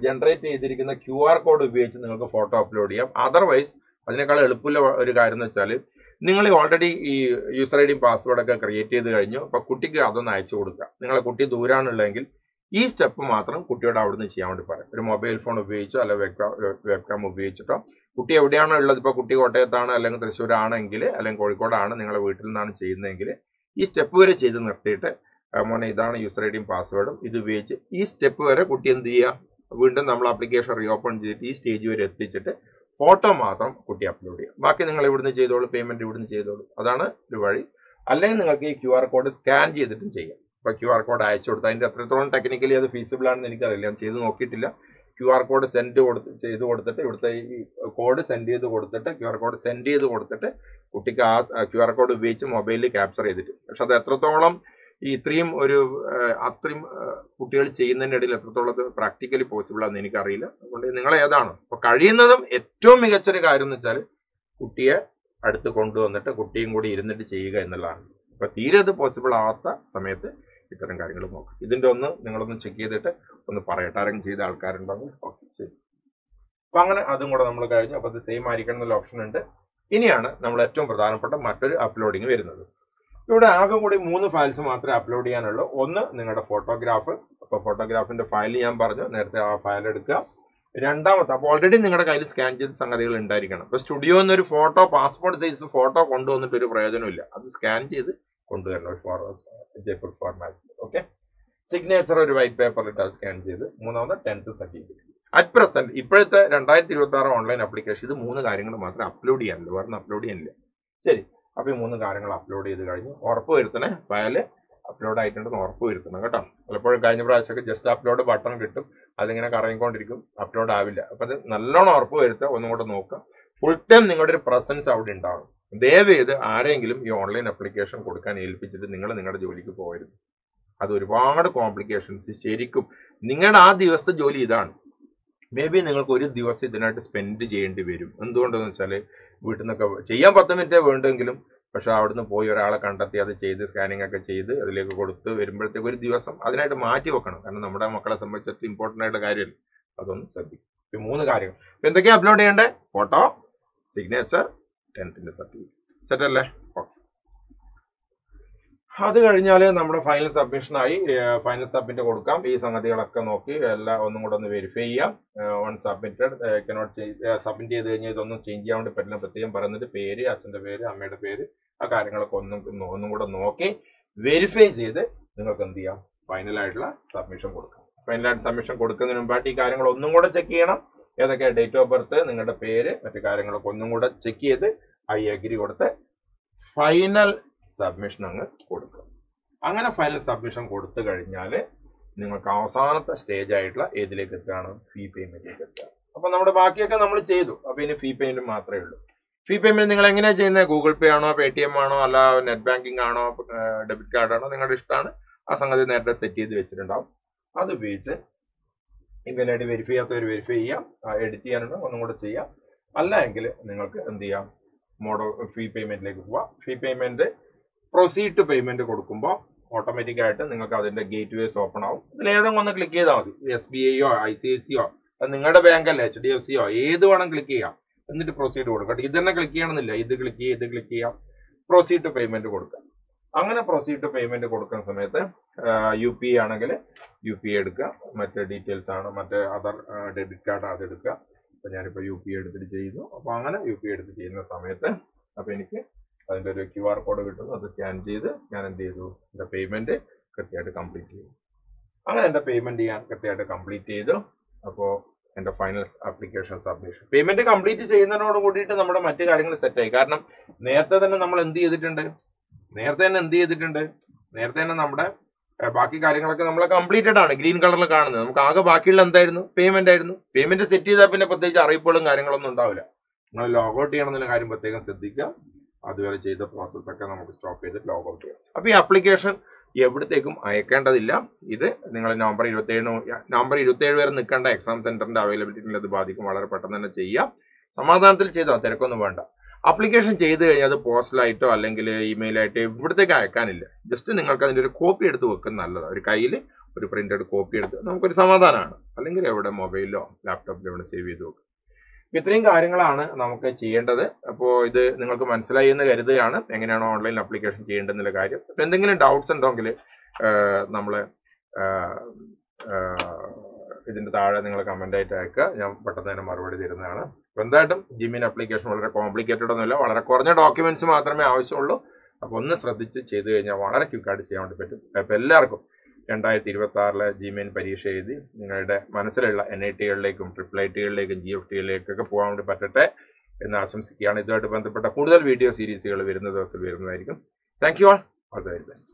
ജനറേറ്റ് ചെയ്തിരിക്കുന്ന QR കോഡ് ഉപയോഗിച്ച് നിങ്ങൾക്ക് ഫോട്ടോ അപ്ലോഡ് ചെയ്യാം. അതർവൈസ് അതിനേക്കാൾ എളുപ്പമുള്ള ഒരു കാര്യം എന്ന് വെച്ചാൽ, നിങ്ങൾ ഓൾറെഡി ഈ യൂസർ ID പാസ്വേഡൊക്കെ ക്രിയേറ്റ് ചെയ്ത് കഴിഞ്ഞു. അപ്പൊ കുട്ടിക്ക് അതൊന്ന് അയച്ചു കൊടുക്കുക. നിങ്ങളെ കുട്ടി ദൂരാണുള്ളതെങ്കിൽ ഈ സ്റ്റെപ്പ് മാത്രം കുട്ടിയോട് അവിടുന്ന് ചെയ്യാൻ വേണ്ടി പറയാം. ഒരു മൊബൈൽ ഫോൺ ഉപയോഗിച്ചോ അല്ലെ വെബ്കാം ഉപയോഗിച്ചിട്ടോ, കുട്ടി എവിടെയാണോ ഉള്ളത്, ഇപ്പോൾ കുട്ടി കോട്ടയത്താണ് അല്ലെങ്കിൽ തൃശ്ശൂരാണെങ്കിൽ അല്ലെങ്കിൽ കോഴിക്കോടാണ് നിങ്ങളെ വീട്ടിൽ നിന്നാണ് ചെയ്യുന്നതെങ്കിൽ ഈ സ്റ്റെപ്പ് വരെ ചെയ്ത് നിർത്തിയിട്ട്, മോനെ ഇതാണ് യൂസർ ID പാസ്വേഡും, ഇത് ഉപയോഗിച്ച് ഈ സ്റ്റെപ്പ് വരെ കുട്ടി എന്ത് ചെയ്യുക, വീണ്ടും നമ്മൾ ആപ്ലിക്കേഷൻ റീഓപ്പൺ ചെയ്തിട്ട് ഈ സ്റ്റേജ് വരെ എത്തിച്ചിട്ട് ഫോട്ടോ മാത്രം കുട്ടി അപ്ലോഡ് ചെയ്യുക. ബാക്കി നിങ്ങൾ ഇവിടുന്ന് ചെയ്തോളൂ, പേയ്മെന്റ് ഇവിടുന്ന് ചെയ്തോളൂ. അതാണ് ഒരു വഴി. അല്ലെങ്കിൽ നിങ്ങൾക്ക് ഈ QR കോഡ് സ്കാൻ ചെയ്തിട്ടും ചെയ്യാം. ഇപ്പൊ QR കോഡ് അയച്ചു കൊടുത്ത് അതിന്റെ എത്രത്തോളം ടെക്നിക്കലി അത് ഫീസിബിൾ ആണെന്ന് എനിക്കറിയില്ല, ഞാൻ ചെയ്ത് നോക്കിയിട്ടില്ല. QR കോഡ് ചെയ്ത് കൊടുത്തിട്ട് ഇവിടുത്തെ ഈ കോഡ് സെൻഡ് ചെയ്ത് കൊടുത്തിട്ട് QR കോഡ് സെൻഡ് ചെയ്ത് കൊടുത്തിട്ട് കുട്ടിക്ക് ആ QR കോഡ് ഉപയോഗിച്ച് മൊബൈലിൽ ക്യാപ്ചർ ചെയ്തിട്ട്, പക്ഷെ അത് എത്രത്തോളം ഇത്രയും കുട്ടികൾ ചെയ്യുന്നതിൻ്റെ ഇടയിൽ എത്രത്തോളം അത് പ്രാക്ടിക്കലി പോസിബിൾ ആണെന്ന് എനിക്കറിയില്ല. അതുകൊണ്ട് നിങ്ങൾ ഏതാണ് അപ്പൊ കഴിയുന്നതും ഏറ്റവും മികച്ചൊരു കാര്യം എന്ന് വെച്ചാൽ കുട്ടിയെ അടുത്ത് കൊണ്ടുവന്നിട്ട് കുട്ടിയും കൂടി ഇരുന്നിട്ട് ചെയ്യുക എന്നുള്ളതാണ്. അപ്പൊ തീരെ അത് പോസിബിൾ ആവാത്ത സമയത്ത് ഇത്തരം കാര്യങ്ങൾ നോക്കാം. ഇതിന്റെ ഒന്ന് നിങ്ങളൊന്ന് ചെക്ക് ചെയ്തിട്ട് ഒന്ന് പറയട്ടെ, ആരെങ്കിലും ചെയ്ത ആൾക്കാരുണ്ടെങ്കിൽ. ഓക്കെ, ശരി. അപ്പൊ അങ്ങനെ അതും കൂടെ നമ്മൾ കഴിഞ്ഞു. അപ്പൊ അത് സെയിം ആയിരിക്കണം എന്നുള്ള ഓപ്ഷൻ ഉണ്ട്. ഇനിയാണ് നമ്മൾ ഏറ്റവും പ്രധാനപ്പെട്ട മറ്റൊരു അപ്ലോഡിങ് വരുന്നത്. ഇവിടെ ആകെ കൂടി 3 ഫയൽസ് മാത്രമേ അപ്ലോഡ് ചെയ്യാനുള്ളൂ. ഒന്ന് നിങ്ങളുടെ ഫോട്ടോഗ്രാഫ്. അപ്പൊ ഫോട്ടോഗ്രാഫിന്റെ ഫയൽ ഞാൻ പറഞ്ഞു നേരത്തെ, ആ ഫയൽ എടുക്കുക. രണ്ടാമത്തെ, അപ്പോൾ ഓൾറെഡി നിങ്ങളുടെ കയ്യിൽ സ്കാൻ ചെയ്ത സംഗതികൾ ഉണ്ടായിരിക്കണം. ഇപ്പൊ സ്റ്റുഡിയോ എന്നൊരു ഫോട്ടോ, പാസ്പോർട്ട് സൈസ് ഫോട്ടോ കൊണ്ടുവന്നിട്ട് ഒരു പ്രയോജനമില്ല, അത് സ്കാൻ ചെയ്ത് കൊണ്ടുവരണം ഒരു ജയ്പൂർ ഫോർമാറ്റ്. ഓക്കെ, സിഗ്നേച്ചർ ഒരു വൈറ്റ് പേപ്പറിലിട്ട് അത് സ്കാൻ ചെയ്ത്. മൂന്നാമത് 10th സർട്ടിഫിക്കറ്റ്. അറ്റ് പ്രസന്റ് ഇപ്പോഴത്തെ 2026 ഓൺലൈൻ ആപ്ലിക്കേഷൻ ഇത് 3 കാര്യങ്ങൾ മാത്രമേ അപ്ലോഡ് ചെയ്യാനുള്ളൂ, വേറെ അപ്ലോഡ് ചെയ്യാനില്ല. ശരി, അപ്പൊ ഈ 3 കാര്യങ്ങൾ അപ്ലോഡ് ചെയ്ത് കഴിഞ്ഞു. ഉറപ്പ് വരുത്തണേ ഫയല് അപ്ലോഡ് ആയിട്ടുണ്ടെന്ന് ഉറപ്പ് വരുത്തണം കേട്ടോ. പലപ്പോഴും കഴിഞ്ഞ പ്രാവശ്യമൊക്കെ ജസ്റ്റ് അപ്ലോഡ് ബട്ടൺ കിട്ടും, അതിങ്ങനെ കറങ്ങിക്കൊണ്ടിരിക്കും, അപ്ലോഡ് ആവില്ല. അപ്പൊ അത് നല്ലോണം ഉറപ്പ് വരുത്തുക, ഒന്നും കൂടെ നോക്കുക. ഫുൾ ടൈം നിങ്ങളുടെ ഒരു പ്രസൻസ് അവിടെ ഉണ്ടാവും. ദയവേത് ആരെങ്കിലും ഈ ഓൺലൈൻ ആപ്ലിക്കേഷൻ കൊടുക്കാൻ ഏൽപ്പിച്ചിട്ട് നിങ്ങൾ നിങ്ങളുടെ ജോലിക്ക് പോകരുത്. അത് ഒരുപാട് കോംപ്ലിക്കേഷൻസ്. ശരിക്കും നിങ്ങളുടെ ആ ദിവസത്തെ ജോലി ഇതാണ്. മേ ബി നിങ്ങൾക്ക് ഒരു ദിവസം ഇതിനായിട്ട് സ്പെൻഡ് ചെയ്യേണ്ടി വരും. എന്തുകൊണ്ടെന്ന് വെച്ചാൽ വീട്ടിൽ നിന്നൊക്കെ ചെയ്യാൻ 10 മിനിറ്റേ വേണ്ടെങ്കിലും, പക്ഷെ അവിടുന്ന് പോയി ഒരാളെ കണ്ടെത്തി അത് ചെയ്ത് സ്കാനിങ് ഒക്കെ ചെയ്ത് അതിലേക്ക് കൊടുത്ത് വരുമ്പോഴത്തേക്ക് ഒരു ദിവസം അതിനായിട്ട് മാറ്റി വെക്കണം. കാരണം നമ്മുടെ മക്കളെ സംബന്ധിച്ചിട്ട് ഇമ്പോർട്ടൻ്റ് ആയിട്ടുള്ള കാര്യമല്ല. അതൊന്ന് ശ്രദ്ധിക്കും. ഈ 3 കാര്യങ്ങൾ. ഇപ്പം എന്തൊക്കെയാണ് അപ്ലോഡ് ചെയ്യേണ്ടത്? Photo, signature, 10th certificate. Set അല്ലേ? ഓക്കെ. അത് കഴിഞ്ഞാൽ നമ്മുടെ ഫൈനൽ സബ്മിഷനായി. ഫൈനൽ സബ്മിറ്റ് കൊടുക്കാം. ഈ സംഗതികളൊക്കെ നോക്കി എല്ലാം ഒന്നും കൂടെ ഒന്ന് വെരിഫൈ ചെയ്യാം. വൺ സബ്മിറ്റഡ് കനോട്ട് സബ്മിറ്റ് ചെയ്ത് കഴിഞ്ഞാൽ ഇതൊന്നും ചേഞ്ച് ചെയ്യാൻ വേണ്ടി പറ്റില്ല. പ്രത്യേകം പറയുന്നത് പേര്, അച്ഛൻ്റെ പേര്, അമ്മയുടെ പേര്, ആ കാര്യങ്ങളൊക്കെ ഒന്നും കൂടെ നോക്കി വെരിഫൈ ചെയ്ത് നിങ്ങൾക്ക് എന്ത് ചെയ്യാം? ഫൈനലായിട്ടുള്ള സബ്മിഷൻ കൊടുക്കാം. ഫൈനലായിട്ട് സബ്മിഷൻ കൊടുക്കുന്നതിന് മുമ്പായിട്ട് ഈ കാര്യങ്ങൾ ഒന്നും കൂടെ ചെക്ക് ചെയ്യണം. ഏതൊക്കെ ഡേറ്റ് ഓഫ് ബർത്ത്, നിങ്ങളുടെ പേര്, മറ്റു കാര്യങ്ങളൊക്കെ ഒന്നും കൂടെ ചെക്ക് ചെയ്ത് ഐ അഗ്രി കൊടുത്ത് ഫൈനൽ സബ്മിഷൻ അങ്ങ് കൊടുക്കുക. അങ്ങനെ ഫൈനൽ സബ്മിഷൻ കൊടുത്തു കഴിഞ്ഞാൽ നിങ്ങൾക്ക് അവസാനത്തെ സ്റ്റേജ് ആയിട്ടുള്ള ഏതിലേക്ക് എത്തുകയാണ്? ഫീ പേയ്മെന്റിലേക്ക് എത്തുക. അപ്പൊ നമ്മുടെ ബാക്കിയൊക്കെ നമ്മൾ ചെയ്തു. അപ്പൊ ഇനി ഫീ പേയ്മെന്റ് മാത്രമേ ഉള്ളൂ. ഫീ പേയ്മെന്റ് നിങ്ങൾ എങ്ങനെയാണ് ചെയ്യുന്നത്? ഗൂഗിൾ പേ ആണോ, പേടിഎം ആണോ, അല്ല നെറ്റ് ബാങ്കിങ് ആണോ, ഡെബിറ്റ് കാർഡ് ആണോ? നിങ്ങളുടെ ഇഷ്ടമാണ്. ആ സംഗതി നേരത്തെ സെറ്റ് ചെയ്ത് വെച്ചിട്ടുണ്ടാവും. അത് ഉപയോഗിച്ച് ഇമെയിലായിട്ട് വെരിഫൈ ചെയ്യാത്തവർ വെരിഫൈ ചെയ്യാം. എഡിറ്റ് ചെയ്യാനുണ്ട് ഒന്നും കൂടെ ചെയ്യാം. അല്ല എങ്കിൽ നിങ്ങൾക്ക് എന്ത് ചെയ്യാം? ഫീ പേയ്മെന്റിലേക്ക് പോവാം. Fee payment proceed to payment കൊടുക്കുമ്പോൾ ഓട്ടോമാറ്റിക് ആയിട്ട് നിങ്ങൾക്ക് അതിന്റെ ഗേറ്റ് വേസ് ഓപ്പൺ ആവും. ഇതിൽ ഏതെങ്കിലും ഒന്ന് ക്ലിക്ക് ചെയ്താൽ മതി. SBIയോ ICICIയോ അത് നിങ്ങളുടെ ബാങ്കല്ല, HDFCയോ ഏത് വേണം ക്ലിക്ക് ചെയ്യാം. എന്നിട്ട് പ്രൊസീഡ് കൊടുക്കാം. ഇത് തന്നെ ക്ലിക്ക് ചെയ്യണമെന്നില്ല. ഇത് ക്ലിക്ക് ചെയ്യാം. പ്രൊസീഡ് ടു പേയ്മെന്റ് കൊടുക്കാം. അങ്ങനെ പ്രൊസീഡ് ടു പേയ്മെന്റ് കൊടുക്കുന്ന സമയത്ത് UPI ആണെങ്കിൽ UPI എടുക്കുക. മറ്റേ ഡീറ്റെയിൽസ് ആണ്, മറ്റേ അതർ ഡെബിറ്റ് കാർഡ് അത് എടുക്കുക. അപ്പൊ ഞാനിപ്പോൾ UPI എടുത്തിട്ട് ചെയ്യുന്നു. അപ്പൊ അങ്ങനെ UPI എടുത്ത് ചെയ്യുന്ന സമയത്ത് അപ്പൊ എനിക്ക് അതിൻ്റെ ഒരു QR കോഡ് കിട്ടുന്നു. അത് സ്കാൻ ചെയ്ത് ഞാൻ എന്ത് ചെയ്തു? എൻ്റെ പേയ്മെന്റ് കൃത്യമായിട്ട് കംപ്ലീറ്റ് ചെയ്തു. അങ്ങനെ എൻ്റെ പേയ്മെന്റ് ഞാൻ കൃത്യമായിട്ട് കംപ്ലീറ്റ് ചെയ്തു. അപ്പോൾ എൻ്റെ final application submission payment complete ചെയ്യുന്നതിനോട് കൂടിയിട്ട് നമ്മുടെ മറ്റു കാര്യങ്ങൾ സെറ്റായി. കാരണം നേരത്തെ തന്നെ നമ്മൾ എന്ത് ചെയ്തിട്ടുണ്ട്? നേരത്തെ തന്നെ നമ്മുടെ ബാക്കി കാര്യങ്ങളൊക്കെ നമ്മൾ കംപ്ലീറ്റഡ് ആണ്. ഗ്രീൻ കളറിൽ കാണുന്നത്. നമുക്ക് ആകെ ബാക്കിയുള്ള എന്തായിരുന്നു? പേയ്മെന്റ് ആയിരുന്നു. പേയ്മെന്റ് സെറ്റ് ചെയ്താൽ പിന്നെ പ്രത്യേകിച്ച് അറിയിപ്പുകളും കാര്യങ്ങളൊന്നും ഉണ്ടാവില്ല. നിങ്ങൾ ലോഗൗട്ട് ചെയ്യണമെന്നുള്ള കാര്യം പ്രത്യേകം ശ്രദ്ധിക്കുക. അതുവരെ ചെയ്ത പ്രോസസ്സൊക്കെ നമുക്ക് സ്റ്റോപ്പ് ചെയ്തിട്ട് ലോഗൗട്ട് ചെയ്യാം. അപ്പോൾ ഈ ആപ്ലിക്കേഷൻ എവിടത്തേക്കും അയക്കേണ്ടതില്ല. ഇത് നിങ്ങൾ നവംബർ 27 വരെ നിൽക്കേണ്ട എക്സാം സെന്ററിന്റെ അവൈലബിലിറ്റിയിൽ അത് ബാധിക്കും. വളരെ പെട്ടെന്ന് തന്നെ ചെയ്യാം. സമാധാനത്തിൽ ചെയ്തോ, തിരക്കൊന്നും വേണ്ട. ആപ്ലിക്കേഷൻ ചെയ്ത് കഴിഞ്ഞാൽ അത് പോസ്റ്റലായിട്ടോ അല്ലെങ്കിൽ ഇമെയിലായിട്ടോ എവിടത്തേക്ക് അയക്കാനില്ല. ജസ്റ്റ് നിങ്ങൾക്ക് അതിൻ്റെ ഒരു കോപ്പി എടുത്ത് വെക്കുന്നത് നല്ലതാണ്. ഒരു കയ്യിൽ ഒരു പ്രിന്റഡ് കോപ്പി എടുത്ത് നമുക്കൊരു സമാധാനമാണ്. അല്ലെങ്കിൽ എവിടെ മൊബൈലിലോ ലാപ്ടോപ്പിലോ എവിടെ സേവ് ചെയ്ത് വെക്കും. ഇത്രയും കാര്യങ്ങളാണ് നമുക്ക് ചെയ്യേണ്ടത്. അപ്പോൾ ഇത് നിങ്ങൾക്ക് മനസ്സിലായി എന്ന് കരുതുകയാണ് എങ്ങനെയാണ് ഓൺലൈൻ ആപ്ലിക്കേഷൻ ചെയ്യേണ്ടതെന്നുള്ള കാര്യം. അപ്പോൾ എന്തെങ്കിലും ഡൗട്ട്സ് ഉണ്ടെങ്കിൽ നമ്മൾ ഇതിൻ്റെ താഴെ നിങ്ങൾ കമൻ്റ് ആയിട്ട് അയക്കുക. ഞാൻ പെട്ടെന്ന് തന്നെ മറുപടി തരുന്നതാണ്. അപ്പോൾ എന്തായിട്ടും ജിമെയിൽ ആപ്ലിക്കേഷൻ വളരെ കോംപ്ലിക്കേറ്റഡ് ഒന്നുമില്ല. വളരെ കുറഞ്ഞ ഡോക്യുമെന്റ്സ് മാത്രമേ ആവശ്യമുള്ളൂ. അപ്പോൾ ഒന്ന് ശ്രദ്ധിച്ച് ചെയ്ത് കഴിഞ്ഞാൽ വളരെ ക്വിക്കായിട്ട് ചെയ്യാൻ വേണ്ടി പറ്റും. അപ്പോൾ എല്ലാവർക്കും 2026 ജിമെയിൽ പരീക്ഷ എഴുതി നിങ്ങളുടെ മനസ്സിലുള്ള NIT-കളിലേക്കും IIIT-കളിലേക്കും GFT-കളിലേക്കൊക്കെ പോകാൻ വേണ്ടി പറ്റട്ടെ എന്ന് ആശംസിക്കുകയാണ്. ഇതുമായിട്ട് ബന്ധപ്പെട്ട കൂടുതൽ വീഡിയോ സീരീസുകൾ വരുന്ന ദിവസം വരുന്നതായിരിക്കും. Thank you all the very best.